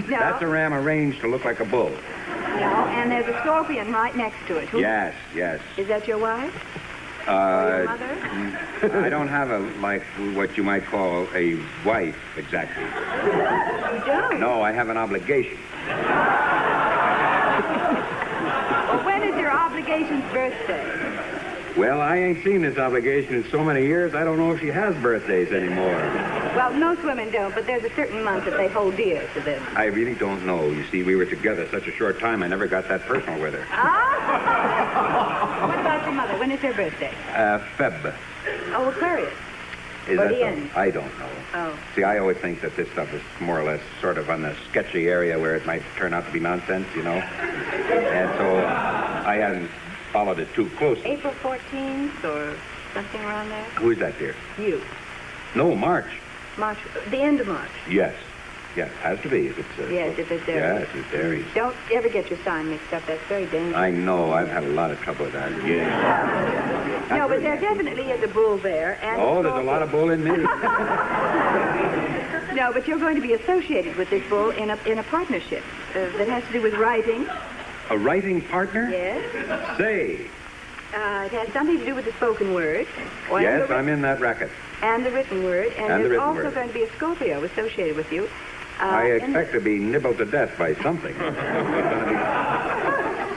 No. That's a ram arranged to look like a bull. No, and there's a scorpion right next to it. Yes. Is that your wife? Or your mother? I don't have what you might call a wife, exactly. You don't? No, I have an obligation. Well, when is your obligation's birthday? Well, I ain't seen this obligation in so many years, I don't know if she has birthdays anymore. Well, most women don't, but there's a certain month that they hold dear to them. I really don't know. You see, we were together such a short time, I never got that personal with her. Ah! What about your mother? When is her birthday? Feb. Oh, Aquarius. Is Or that the so? end. I don't know. Oh. See, I always think that this stuff is more or less sort of on the sketchy area where it might turn out to be nonsense, you know? And so I hadn't followed it too closely. April 14th or something around there? Who is that, dear? You. No, March. March, the end of March. Yes. Yes, has to be if it's... Yes, if it's Aries. Yes, it's Aries. Don't ever get your sign mixed up. That's very dangerous. I know. I've had a lot of trouble with that. Yeah. No, but there definitely is a bull there. And Oh, there's a lot of bull in me. No, but you're going to be associated with this bull in a partnership that has to do with writing. A writing partner? Yes. Say. It has something to do with the spoken word. Yes, I'm in that racket. And the written word. And the there's written also word. going to be a Scorpio associated with you. I expect to be nibbled to death by something.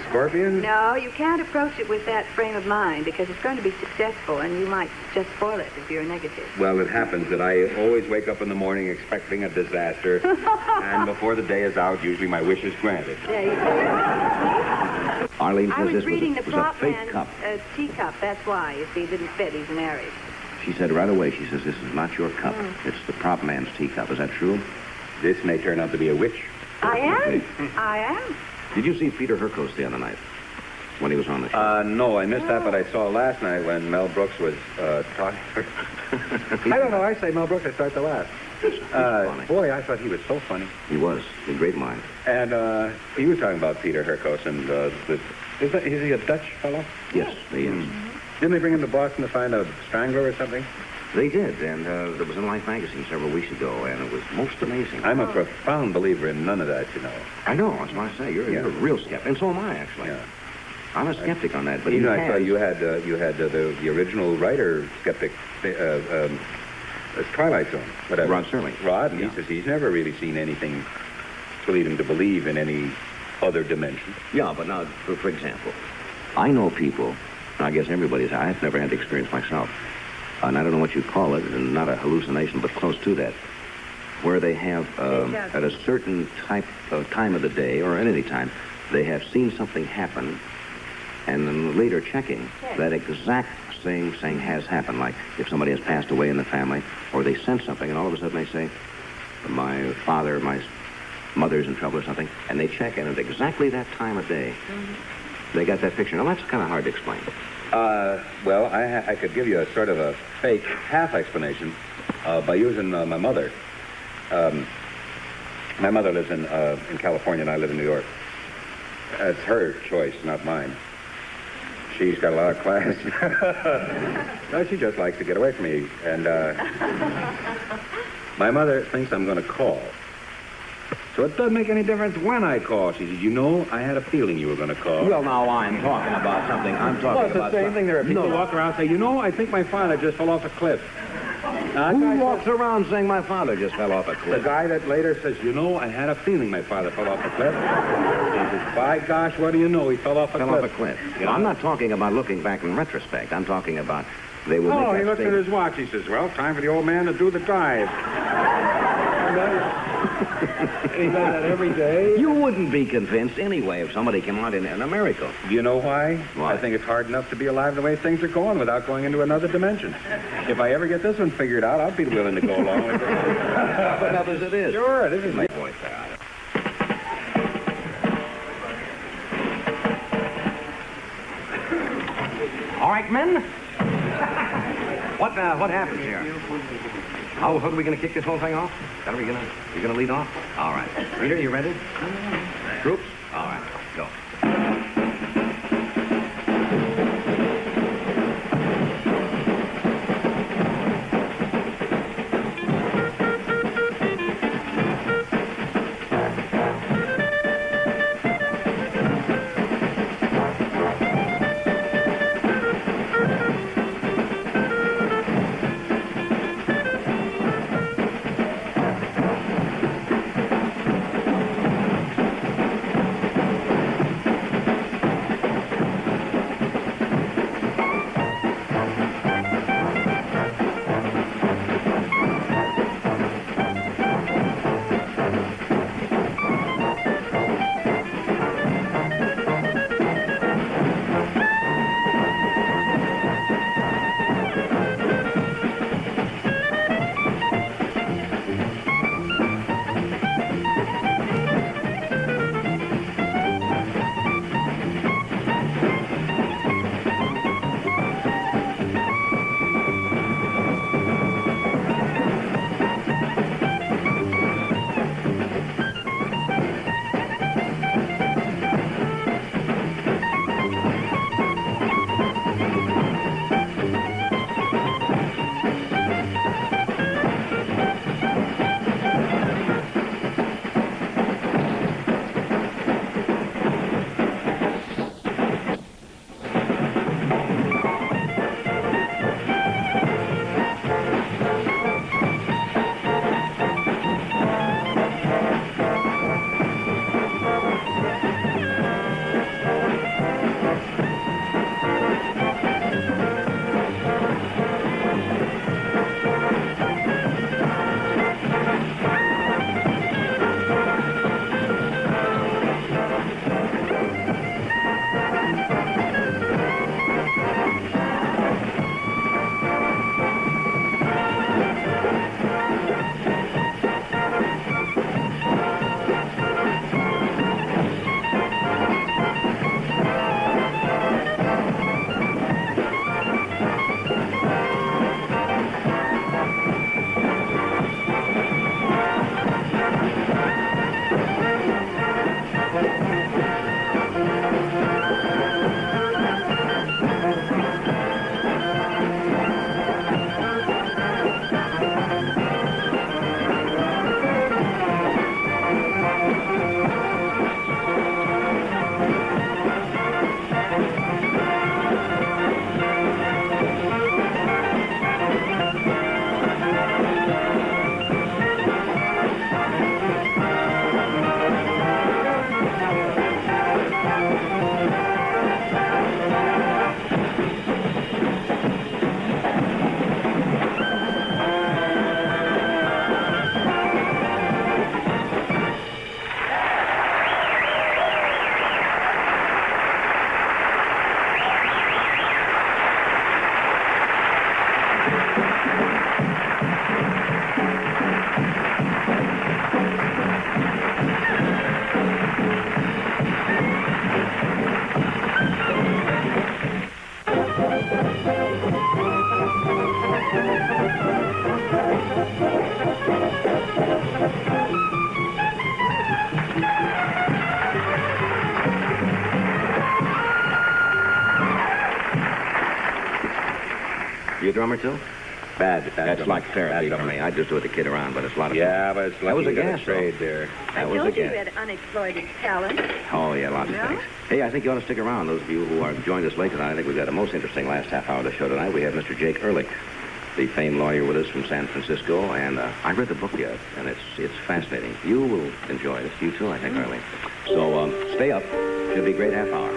Scorpions? No, you can't approach it with that frame of mind because it's going to be successful and you might just spoil it if you're negative. Well, it happens that I always wake up in the morning expecting a disaster, and before the day is out, usually my wish is granted. Arlene I says was this reading was the a prop fake man's cup. teacup. That's why. You see, it didn't fit. He's an Aries. She said right away, she says, this is not your cup. It's the prop man's teacup. Is that true? This may turn out to be a witch. I am. I am. Did you see Peter Herkos the other night when he was on the show? No, I missed that, but I saw last night when Mel Brooks was talking. I don't know. I say Mel Brooks, I start to laugh. Boy, I thought he was so funny. He was. A great mind. And he was talking about Peter Herkos, and is he a Dutch fellow? Yes, he is. Didn't they bring him to Boston to find a strangler or something? They did, and there was in Life magazine several weeks ago, and it was most amazing. I'm a profound believer in none of that, you know. I know, that's what I say. You're a real skeptic, and so am I, actually. Yeah. I'm a skeptic on that, but I saw you had the original writer skeptic, Twilight Zone, whatever. Rod Serling. Rod, and he says he's never really seen anything to lead him to believe in any other dimension. Yeah, but now, for example, I know people, and I guess everybody's, I've never had the experience myself, and I don't know what you call it, and not a hallucination, but close to that, where they have, at a certain time of the day, or at any time, they have seen something happen, and then later checking, that exact same thing has happened. Like if somebody has passed away in the family, or they sense something, and all of a sudden they say, my father, my mother's in trouble or something, and they check, and at exactly that time of day, they got that picture. Now, that's kind of hard to explain. Well, I could give you a sort of a fake half explanation by using my mother. My mother lives in California, and I live in New York. It's her choice, not mine. She's got a lot of class. No, she just likes to get away from me. And my mother thinks I'm going to call. So it doesn't make any difference when I call. She says, you know, I had a feeling you were going to call. Well, now I'm talking about something. I'm talking Well, it's the about same thing. There are people who walk around and say, you know, I think my father just fell off a cliff. Who walks around saying my father just fell off a cliff? The guy that later says, you know, I had a feeling my father fell off a cliff. He says, by gosh, what do you know? He fell off a cliff. Fell off a cliff. You know? I'm not talking about looking back in retrospect. I'm talking about they will make Oh, that he looks at statement. his watch. He says, well, time for the old man to do the dive. And he does that every day. You wouldn't be convinced anyway if somebody came out in a miracle. Do you know why? Why? I think it's hard enough to be alive the way things are going without going into another dimension. If I ever get this one figured out, I'll be willing to go along with it. But now as it is. Sure, this is My point there. All right, men. What happens here? How are we going to kick this whole thing off? You're going to lead off? All right. Peter, you ready? Troops? All right. Go. You a drummer, too? Bad. That's like therapy for me. I just do it to kid around, but it's a lot of fun. Yeah, but it's That was lucky a you got gas, trade though. there. I That was a told you you gas. had unexploited talent. Oh, yeah, lots of things. Hey, I think you ought to stick around. Those of you who are joined us late tonight, I think we've got a most interesting last half hour of the show tonight. We have Mr. Jake Ehrlich, the famed lawyer with us from San Francisco, and I read the book yet, and it's fascinating. You will enjoy it. You too, I think, Ehrlich. So stay up. Should be a great half hour.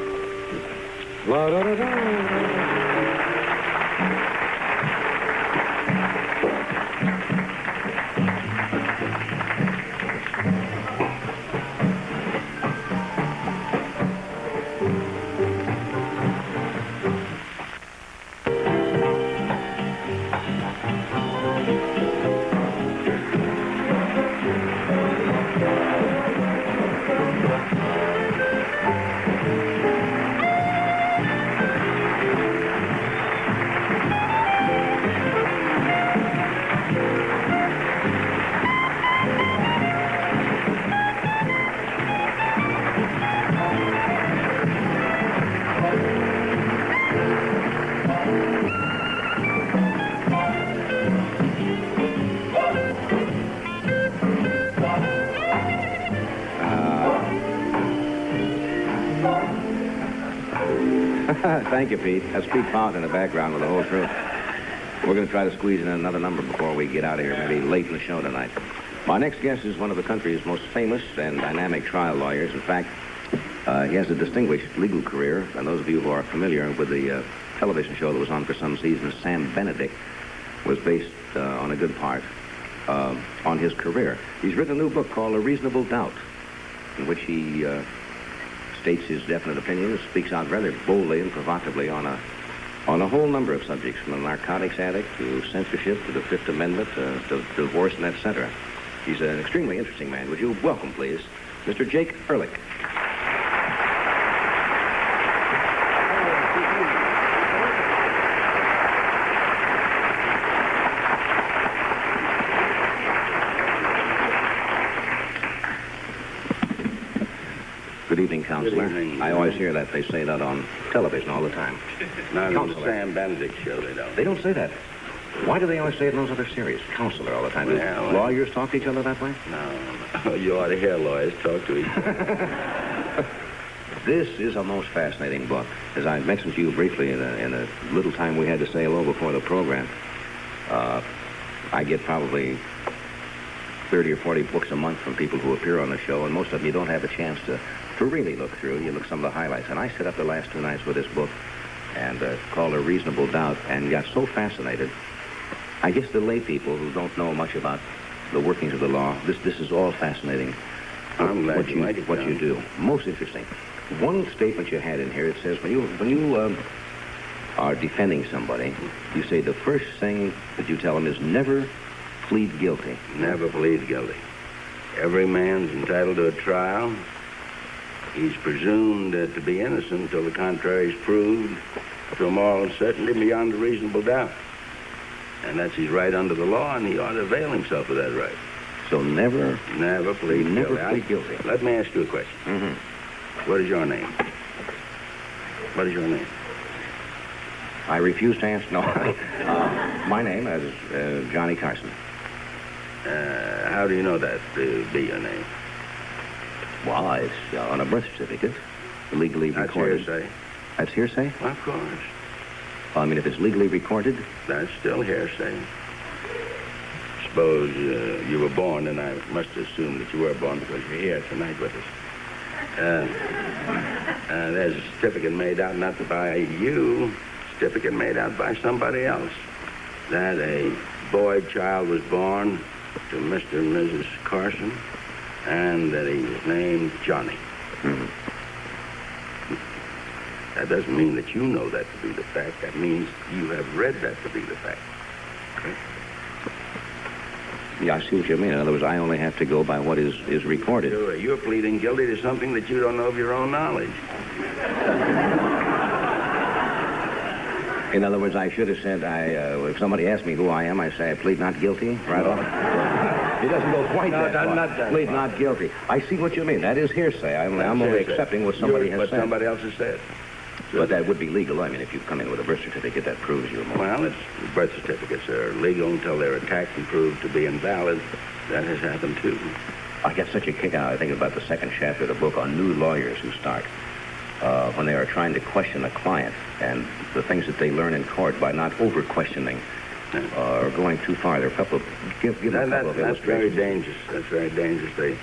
Thank you, Pete. That's Pete Fount in the background with the whole truth. We're going to try to squeeze in another number before we get out of here, maybe late in the show tonight. Our next guest is one of the country's most famous and dynamic trial lawyers. In fact, he has a distinguished legal career, and those of you who are familiar with the television show that was on for some seasons, Sam Benedict, was based on a good part on his career. He's written a new book called A Reasonable Doubt, in which he states his definite opinions, speaks out rather boldly and provocatively on a whole number of subjects, from the narcotics addict to censorship to the Fifth Amendment to divorce and etc. He's an extremely interesting man. Would you welcome, please, Mr. Jake Ehrlich? Good evening, Counselor. Good evening. I always hear that. They say that on television all the time. Not on the Counselor. Sam Benedict show, they don't. They don't say that. Why do they always say it in those other series? Counselor all the time. Do Well, lawyers talk to each other that way? No. You ought to hear lawyers talk to each other. This is a most fascinating book. As I mentioned to you briefly in a little time we had to say hello before the program, I get probably 30 or 40 books a month from people who appear on the show, and most of them you don't have a chance to really look through. You look some of the highlights. And I sat up the last 2 nights with this book and called A Reasonable Doubt and got so fascinated. I guess the lay people who don't know much about the workings of the law, this is all fascinating. I'm glad you like it, what John. you do. Most interesting. One statement you had in here, it says when you are defending somebody, you say the first thing that you tell them is never plead guilty. Never plead guilty. Every man's entitled to a trial. He's presumed to be innocent until the contrary is proved to a moral certainty beyond a reasonable doubt. And that's his right under the law, and he ought to avail himself of that right. So never plead never guilty. plead guilty. Let me ask you a question. Mm-hmm. What is your name? What is your name? I refuse to answer. No. My name is Johnny Carson. How do you know that to be your name? Well, it's on a birth certificate, legally That's recorded. hearsay. That's hearsay? Of course. Well, I mean, if it's legally recorded. That's still hearsay. Suppose you were born, and I must assume that you were born because you're here tonight with us. There's a certificate made out not by you, certificate made out by somebody else, that a boy child was born to Mr. and Mrs. Carson, and that he was named Johnny. Mm-hmm. That doesn't mean that you know that to be the fact. That means you have read that to be the fact. Okay? Yeah, I see what you mean. In other words, I only have to go by what is recorded. You're pleading guilty to something that you don't know of your own knowledge. In other words, I should have said, if somebody asked me who I am, I say I plead not guilty right off. It doesn't go quite that far. Not that plead far. not guilty. I see what you mean. That is hearsay. I'm only accepting what somebody has what said. somebody else has said. But that would be legal. I mean, if you come in with a birth certificate that proves you're more. Well, birth certificates are legal until they're attacked and proved to be invalid. That has happened, too. I get such a kick out, I think, about the second chapter of the book on new lawyers who start when they are trying to question a client and the things that they learn in court by not over-questioning or going too far. There are a couple of, give a couple of illustrations. That's very dangerous. That's very dangerous.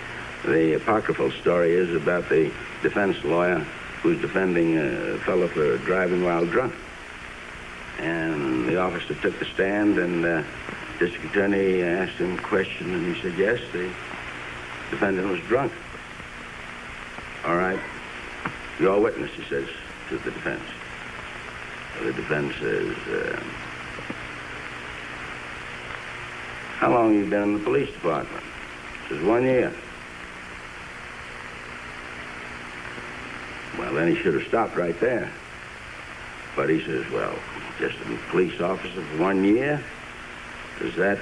The apocryphal story is about the defense lawyer who's defending a fellow for driving while drunk. And the officer took the stand, and the district attorney asked him a question, and he said, yes, the defendant was drunk. All right. Your witness, he says to the defense. The defense says, how long have you been in the police department? He says, 1 year. Well, then he should have stopped right there. But he says, well, just a police officer for 1 year? Does that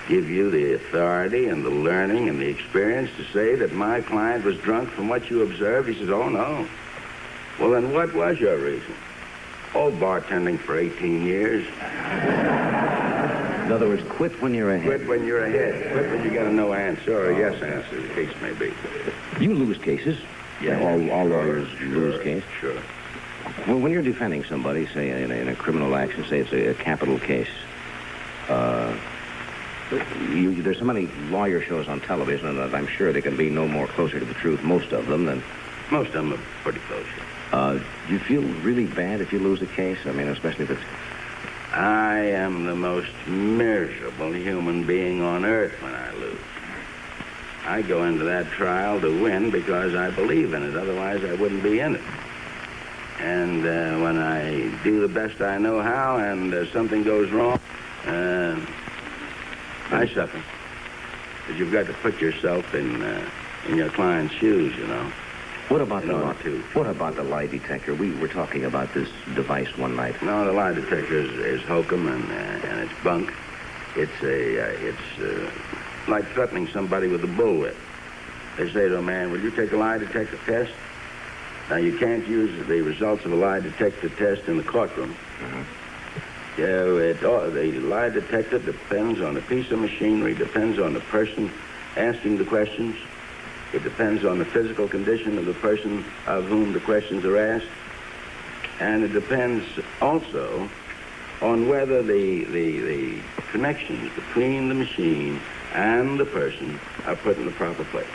give you the authority and the learning and the experience to say that my client was drunk from what you observed? He says, oh, no. Well, then what was your reason? Oh, bartending for 18 years. In other words, quit when you're ahead. Quit when you're ahead. Quit when you got a no answer or a yes answer, the case may be. You lose cases. Yeah, all lawyers lose cases. Sure. Well, when you're defending somebody, say in a criminal action, say it's a capital case, there's so many lawyer shows on television that I'm sure they can be no more closer to the truth, most of them, than... Most of them are pretty close. Do you feel really bad if you lose a case? I mean, especially if it's... I am the most miserable human being on earth when I lose. I go into that trial to win because I believe in it. Otherwise, I wouldn't be in it. And when I do the best I know how and something goes wrong, I suffer. Because you've got to put yourself in your client's shoes, you know. What about the lie detector? We were talking about this device one night. No, the lie detector is hokum and it's bunk. It's like threatening somebody with a bullwhip. They say to a man, will you take a lie detector test? Now, you can't use the results of a lie detector test in the courtroom. Yeah, the lie detector depends on a piece of machinery, depends on the person asking the questions. It depends on the physical condition of the person of whom the questions are asked. And it depends also on whether the connections between the machine and the person are put in the proper place.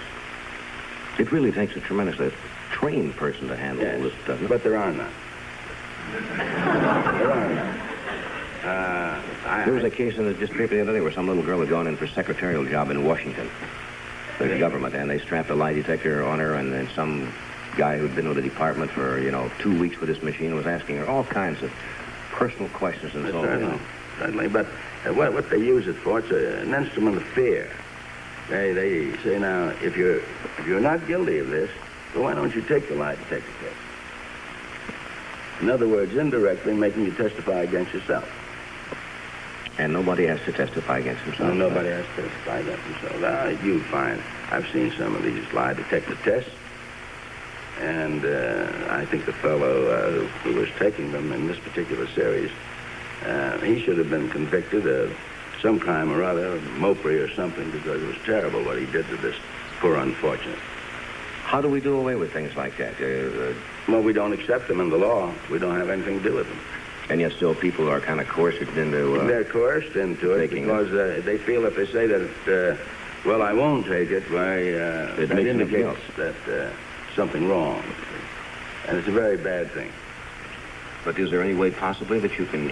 It really takes a tremendously trained person to handle all this, doesn't it? But there are none. There are none. There was a case in the newspaper the other day where some little girl had gone in for a secretarial job in Washington, the government, and they strapped a lie detector on her, and then some guy who'd been with the department for, 2 weeks with this machine was asking her all kinds of personal questions and so on. Certainly, but what they use it for, it's an instrument of fear. They say, now, if you're not guilty of this, well, why don't you take the lie detector test? In other words, indirectly making you testify against yourself. And nobody has to testify against himself. No, nobody has to testify against himself. You find, I've seen some of these lie detector tests, and I think the fellow who was taking them in this particular series, he should have been convicted of some crime or other, mopery or something, because it was terrible what he did to this poor unfortunate. How do we do away with things like that? Well, we don't accept them in the law. We don't have anything to do with them. And yet still people are kind of coerced into... They're coerced into it because they feel if they say that, well, I won't take it, why, it that indicates that something wrong. And it's a very bad thing. But is there any way possibly that you can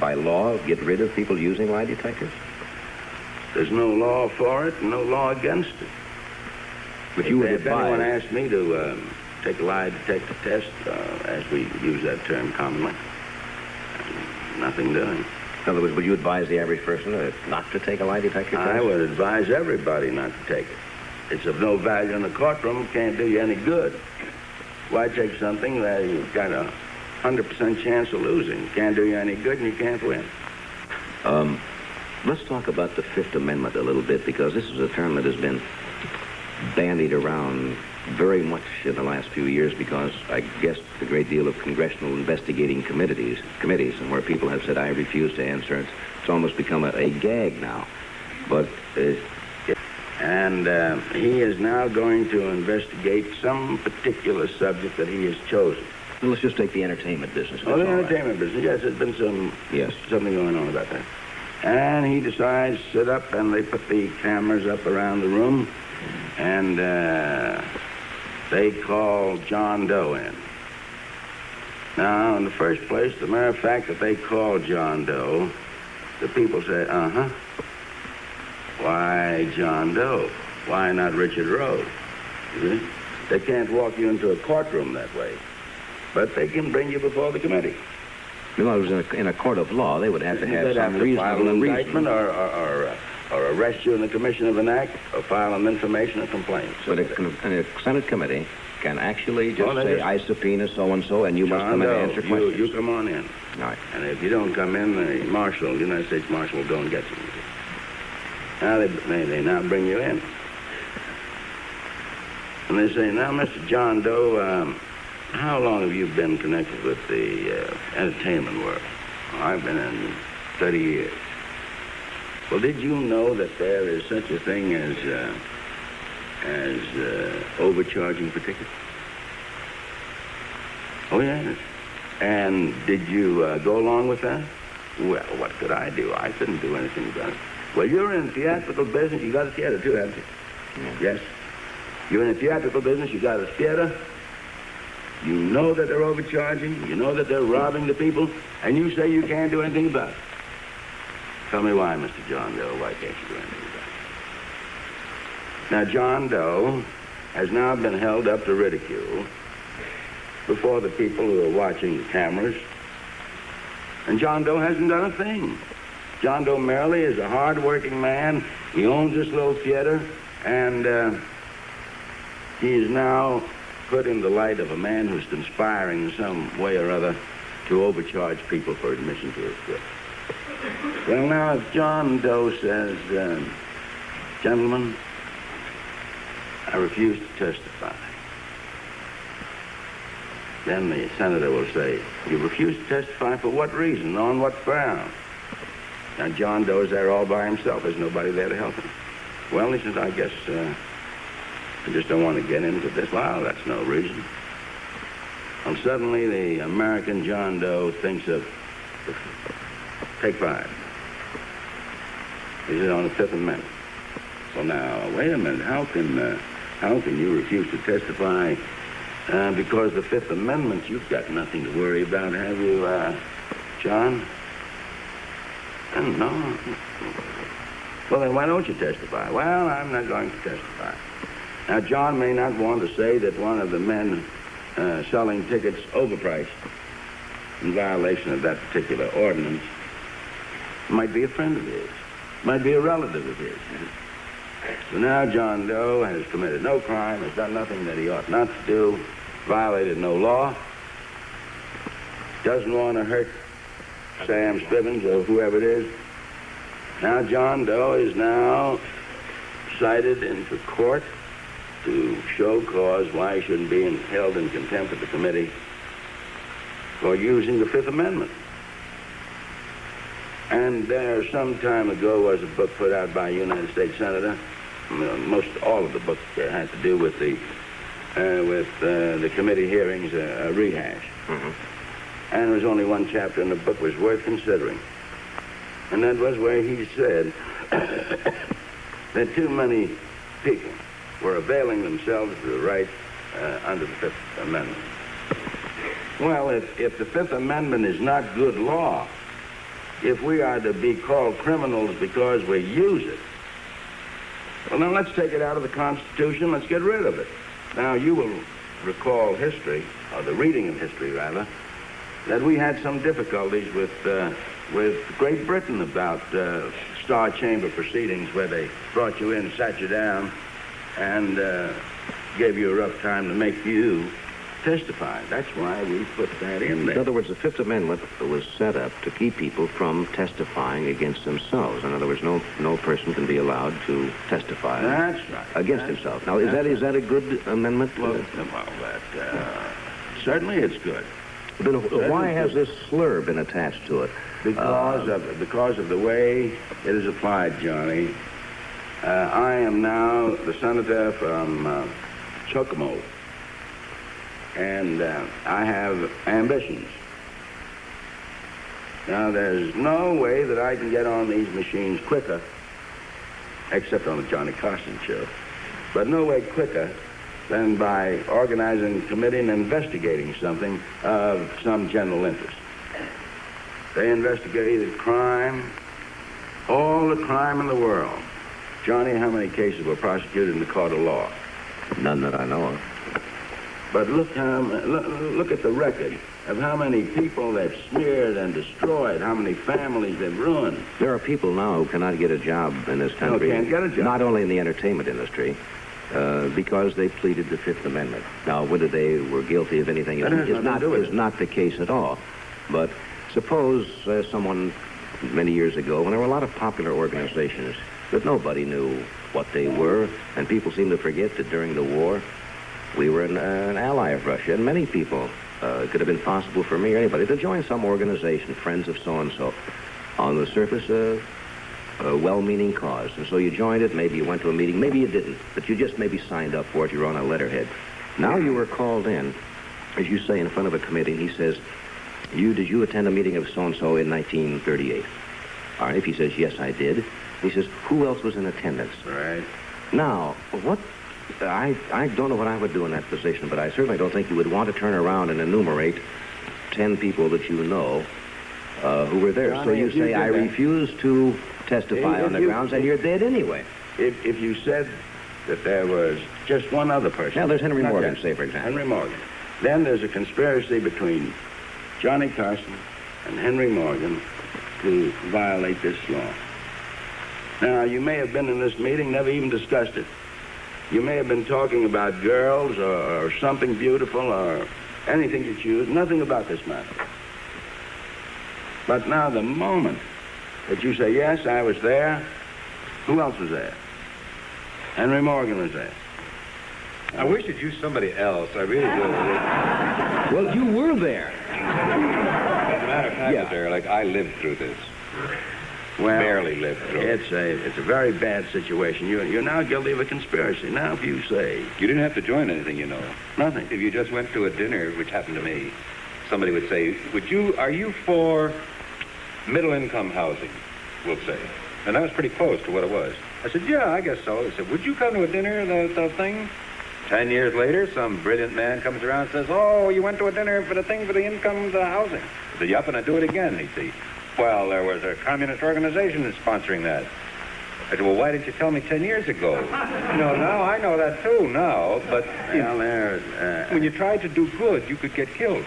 by law, get rid of people using lie detectors? There's no law for it and no law against it. But you would if advise... anyone asked me to take a lie detector test, as we use that term commonly, nothing doing. In other words, would you advise the average person not to take a lie detector test? I would advise everybody not to take it. It's of no value in the courtroom. It can't do you any good. Why take something that you've got a 100% chance of losing? It can't do you any good and you can't win. Let's talk about the Fifth Amendment a little bit, because this is a term that has been bandied around very much in the last few years because I guess a great deal of congressional investigating committees, and where people have said, I refuse to answer. It's almost become a gag now. But and he is now going to investigate some particular subject that he has chosen. Well, let's just take the entertainment business. Oh, the entertainment business. Yes, there's been something going on about that. And he decides to sit up, and they put the cameras up around the room, and they call John Doe in. Now, in the first place, the mere fact that they call John Doe, the people say, why John Doe? Why not Richard Rose? You see? They can't walk you into a courtroom that way, but they can bring you before the committee. Well, it was in a court of law. They would have to have They'd some have to file an reasonable indictment or arrest you in the commission of an act or file an information or complaint. But a Senate committee can actually just say, I subpoena so-and-so, and you must come in and answer questions. You come on in. All right. And if you don't come in, the United States Marshal will go and get you. Now they now bring you in. And they say, now, Mr. John Doe, how long have you been connected with the entertainment world? Oh, I've been in 30 years. Well, did you know that there is such a thing as overcharging for tickets? Oh, yes. And did you go along with that? Well, what could I do? I couldn't do anything about it. Well, you're in theatrical business. You got a theater, too, haven't you? Yes. You're in a theatrical business. You got a theater. You know that they're overcharging. You know that they're robbing the people. And you say you can't do anything about it. Tell me why, Mr. John Doe. Why can't you do anything about it? Now, John Doe has now been held up to ridicule before the people who are watching the cameras. And John Doe hasn't done a thing. John Doe merely is a hard-working man. He owns this little theater, and he is now put in the light of a man who's conspiring in some way or other to overcharge people for admission to his theater. Well, now, if John Doe says, gentlemen, I refuse to testify, then the senator will say, you refuse to testify for what reason, on what ground? Now, John Doe's there all by himself. There's nobody there to help him. Well, he says, I guess I just don't want to get into this. Well, that's no reason. And suddenly the American John Doe thinks of, take 5. He says, on the Fifth Amendment. Well, now, wait a minute. How can you refuse to testify because the Fifth Amendment, you've got nothing to worry about, have you, John? No. Well, then why don't you testify? Well, I'm not going to testify. Now, John may not want to say that one of the men selling tickets overpriced in violation of that particular ordinance might be a friend of his, might be a relative of his. So now John Doe has committed no crime, has done nothing that he ought not to do, violated no law, doesn't want to hurt Sam Spivens or whoever it is. Now John Doe is now cited into court to show cause why he shouldn't be held in contempt of the committee for using the Fifth Amendment. And there, some time ago, was a book put out by a United States Senator. Most all of the book had to do with the committee hearings, a rehash. And there was only one chapter in the book was worth considering. And that was where he said that too many people were availing themselves of the right under the Fifth Amendment. Well, if the Fifth Amendment is not good law, if we are to be called criminals because we use it, well, then let's take it out of the Constitution. Let's get rid of it. Now, you will recall history, or the reading of history, rather, that we had some difficulties with Great Britain about Star Chamber proceedings where they brought you in, sat you down, and gave you a rough time to make you testify. That's why we put that in there. In other words, the Fifth Amendment was set up to keep people from testifying against themselves. In other words, no person can be allowed to testify That's right. against himself. Now, is that a good amendment? Well, certainly it's good. Then why has this slur been attached to it? Because of the way it is applied, Johnny. I am now the senator from Chocomo, and I have ambitions. Now, there's no way that I can get on these machines quicker, except on the Johnny Carson show, but no way quicker than by organizing a committee and investigating something of some general interest. They investigated crime, all the crime in the world. Johnny, how many cases were prosecuted in the court of law? None that I know of. But look at the record of how many people they've smeared and destroyed, how many families they've ruined. There are people now who cannot get a job in this country. No, can't get a job. Not only in the entertainment industry, because they pleaded the Fifth Amendment. Now, whether they were guilty of anything is not the case at all. But suppose someone many years ago, when there were a lot of popular organizations that nobody knew what they were, and people seem to forget that during the war, we were an ally of Russia, and many people, it could have been possible for me or anybody to join some organization, Friends of so-and-so, on the surface, a well-meaning cause. And so you joined it, maybe you went to a meeting, maybe you didn't, but you just maybe signed up for it, you were on a letterhead. Now you were called in, as you say, in front of a committee, and he says, did you attend a meeting of so-and-so in 1938? All right, if he says, yes, I did. He says, who else was in attendance? Right. Now, I don't know what I would do in that position, but I certainly don't think you would want to turn around and enumerate 10 people that you know who were there. Johnny, so you say, I refuse to testify on the grounds, and you're dead anyway. If you said that there was just one other person. Now, there's Henry Morgan, say, for example. Henry Morgan. Then there's a conspiracy between Johnny Carson and Henry Morgan to violate this law. Now, you may have been in this meeting, never even discussed it. You may have been talking about girls or something beautiful or anything you choose, nothing about this matter. But now the moment that you say, yes, I was there, who else was there? Henry Morgan was there. I wish you'd use somebody else. I really do. Well, you were there. As a matter of fact, there, like, I lived through this. Well, barely lived through it. It's a very bad situation. You're now guilty of a conspiracy. Now, if you say... You didn't have to join anything, you know. Nothing. If you just went to a dinner, which happened to me, somebody would say, are you for middle-income housing, we'll say. And that was pretty close to what it was. I said, yeah, I guess so. They said, would you come to a dinner, the thing? 10 years later, some brilliant man comes around and says, oh, you went to a dinner for the thing for the income, the housing. I said, yep, and I do it again, you see. Well, there was a communist organization that's sponsoring that. I said, well, why didn't you tell me 10 years ago? No, now I know that too, now. But when you tried to do good, you could get killed.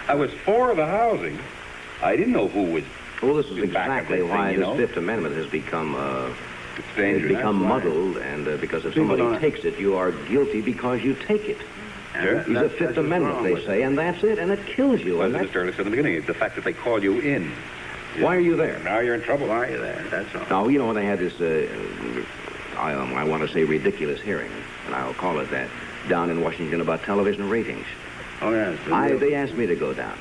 I was for the housing. I didn't know who was. Well, this is exactly why this Fifth Amendment has become muddled, and because if somebody takes it, you are guilty because you take it. Sure. He's a Fifth Amendment, they say, and that's it, and it kills you. Well, Mr. Early said in the beginning, the fact that they call you in. Why are you there? Now you're in trouble. Why are you there? That's all. Now, you know, when they had this, I want to say ridiculous hearing, and I'll call it that, down in Washington about television ratings. Oh, yes. They asked me to go down.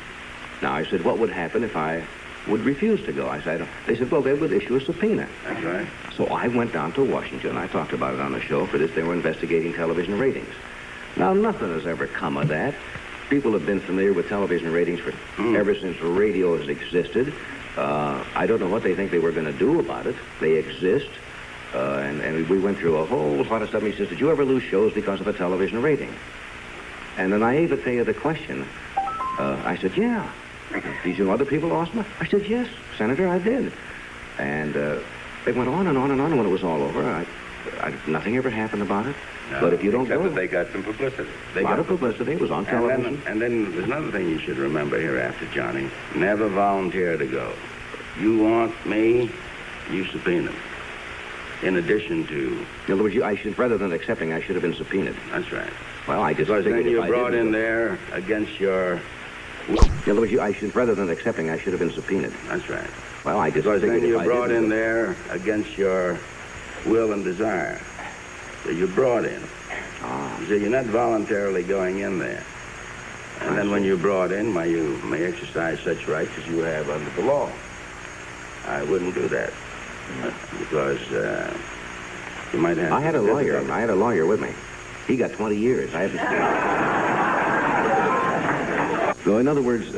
Now, I said, what would happen if I would refuse to go? I said, they said, well, they would issue a subpoena. That's right. So I went down to Washington. I talked about it on the show. For this, they were investigating television ratings. Now, nothing has ever come of that. People have been familiar with television ratings for ever since radio has existed. I don't know what they think they were going to do about it. They exist. And we went through a whole lot of stuff. He says, did you ever lose shows because of a television rating? And the naivete of the question, I said, yeah. Did you know other people lost them? I said, yes, Senator, I did. And they went on and on and on. And when it was all over, nothing ever happened about it. No, but if you don't except go... that they got some publicity. A lot of publicity. It was on television. And then there's another thing you should remember hereafter, Johnny. Never volunteer to go. You want me, you subpoena me. in addition to... In other words, rather than accepting, I should have been subpoenaed. That's right. Well, I just Because figured then if you I brought didn't in do it- there against your... In other words, rather than accepting, I should have been subpoenaed. That's right. Well, I just Because figured then if you I brought didn't in do it- there against your will and desire. So you brought in. So you're not voluntarily going in there. And then when you're brought in, you may exercise such rights as you have under the law. I wouldn't do that. Because you might have... I had a lawyer with me. He got 20 years. I had to... So, in other words,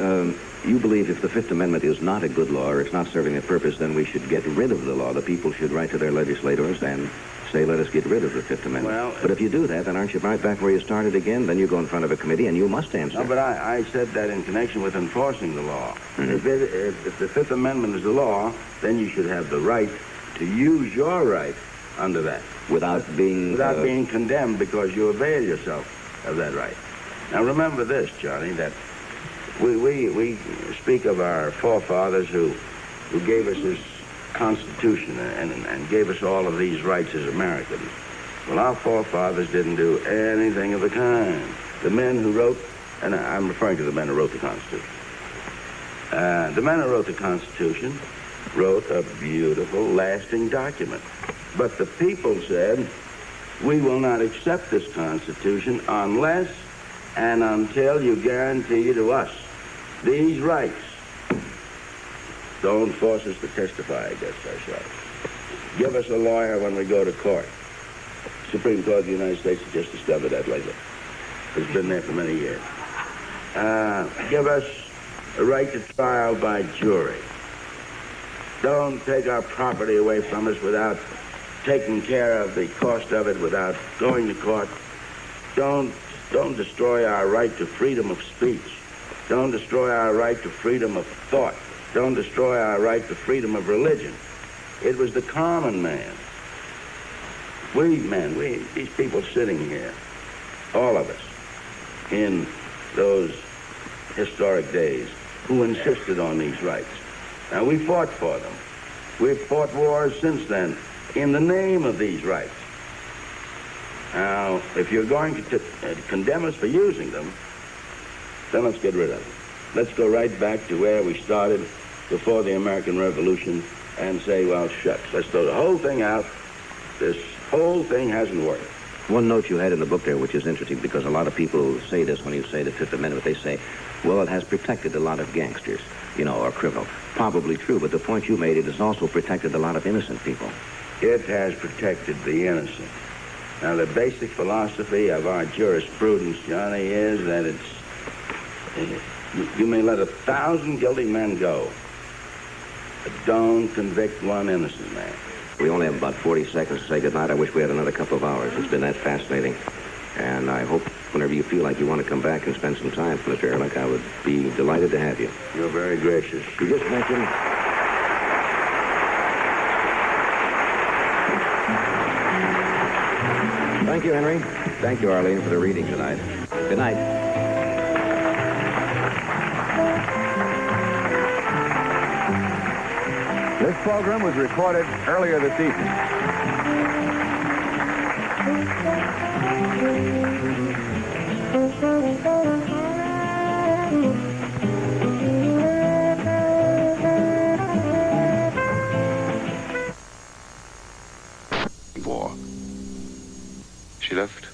you believe if the Fifth Amendment is not a good law or it's not serving a purpose, then we should get rid of the law. The people should write to their legislators and say, let us get rid of the Fifth Amendment. Well, but if you do that, then aren't you right back where you started again? Then you go in front of a committee and you must answer. No, but I said that in connection with enforcing the law. Mm-hmm. If the Fifth Amendment is the law, then you should have the right to use your right under that. Without being condemned because you avail yourself of that right. Now remember this, Johnny, that we speak of our forefathers who gave us this Constitution and gave us all of these rights as Americans. Well, our forefathers didn't do anything of the kind. The men who wrote, and I'm referring to the men who wrote the Constitution. The men who wrote the Constitution wrote a beautiful, lasting document. But the people said, we will not accept this Constitution unless and until you guarantee to us these rights. Don't force us to testify against ourselves. Give us a lawyer when we go to court. Supreme Court of the United States has just discovered that lately. It's been there for many years. Give us a right to trial by jury. Don't take our property away from us without taking care of the cost of it, without going to court. Don't destroy our right to freedom of speech. Don't destroy our right to freedom of thought. Don't destroy our right to freedom of religion. It was the common man. These people sitting here, all of us, in those historic days, who insisted on these rights. Now, we fought for them. We've fought wars since then in the name of these rights. Now, if you're going to condemn us for using them, then let's get rid of them. Let's go right back to where we started before the American Revolution and say, well, shucks, let's throw the whole thing out. This whole thing hasn't worked. One note you had in the book there, which is interesting, because a lot of people say this when you say the Fifth Amendment. They say, well, it has protected a lot of gangsters, or criminals. Probably true, but the point you made, it has also protected a lot of innocent people. It has protected the innocent. Now, the basic philosophy of our jurisprudence, Johnny, is that you may let 1,000 guilty men go, but don't convict one innocent man. We only have about 40 seconds to say goodnight. I wish we had another couple of hours. It's been that fascinating. And I hope whenever you feel like you want to come back and spend some time, Mr. Ehrlich, I would be delighted to have you. You're very gracious. You just mentioned... Thank you, Henry. Thank you, Arlene, for the reading tonight. Good night. This program was recorded earlier this evening. She left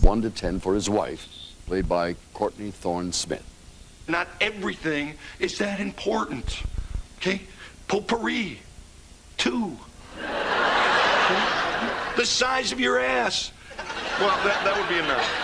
1 to 10 for his wife, played by Courtney Thorne Smith. Not everything is that important, okay? Potpourri, 2. Okay? The size of your ass. Well, that would be enough.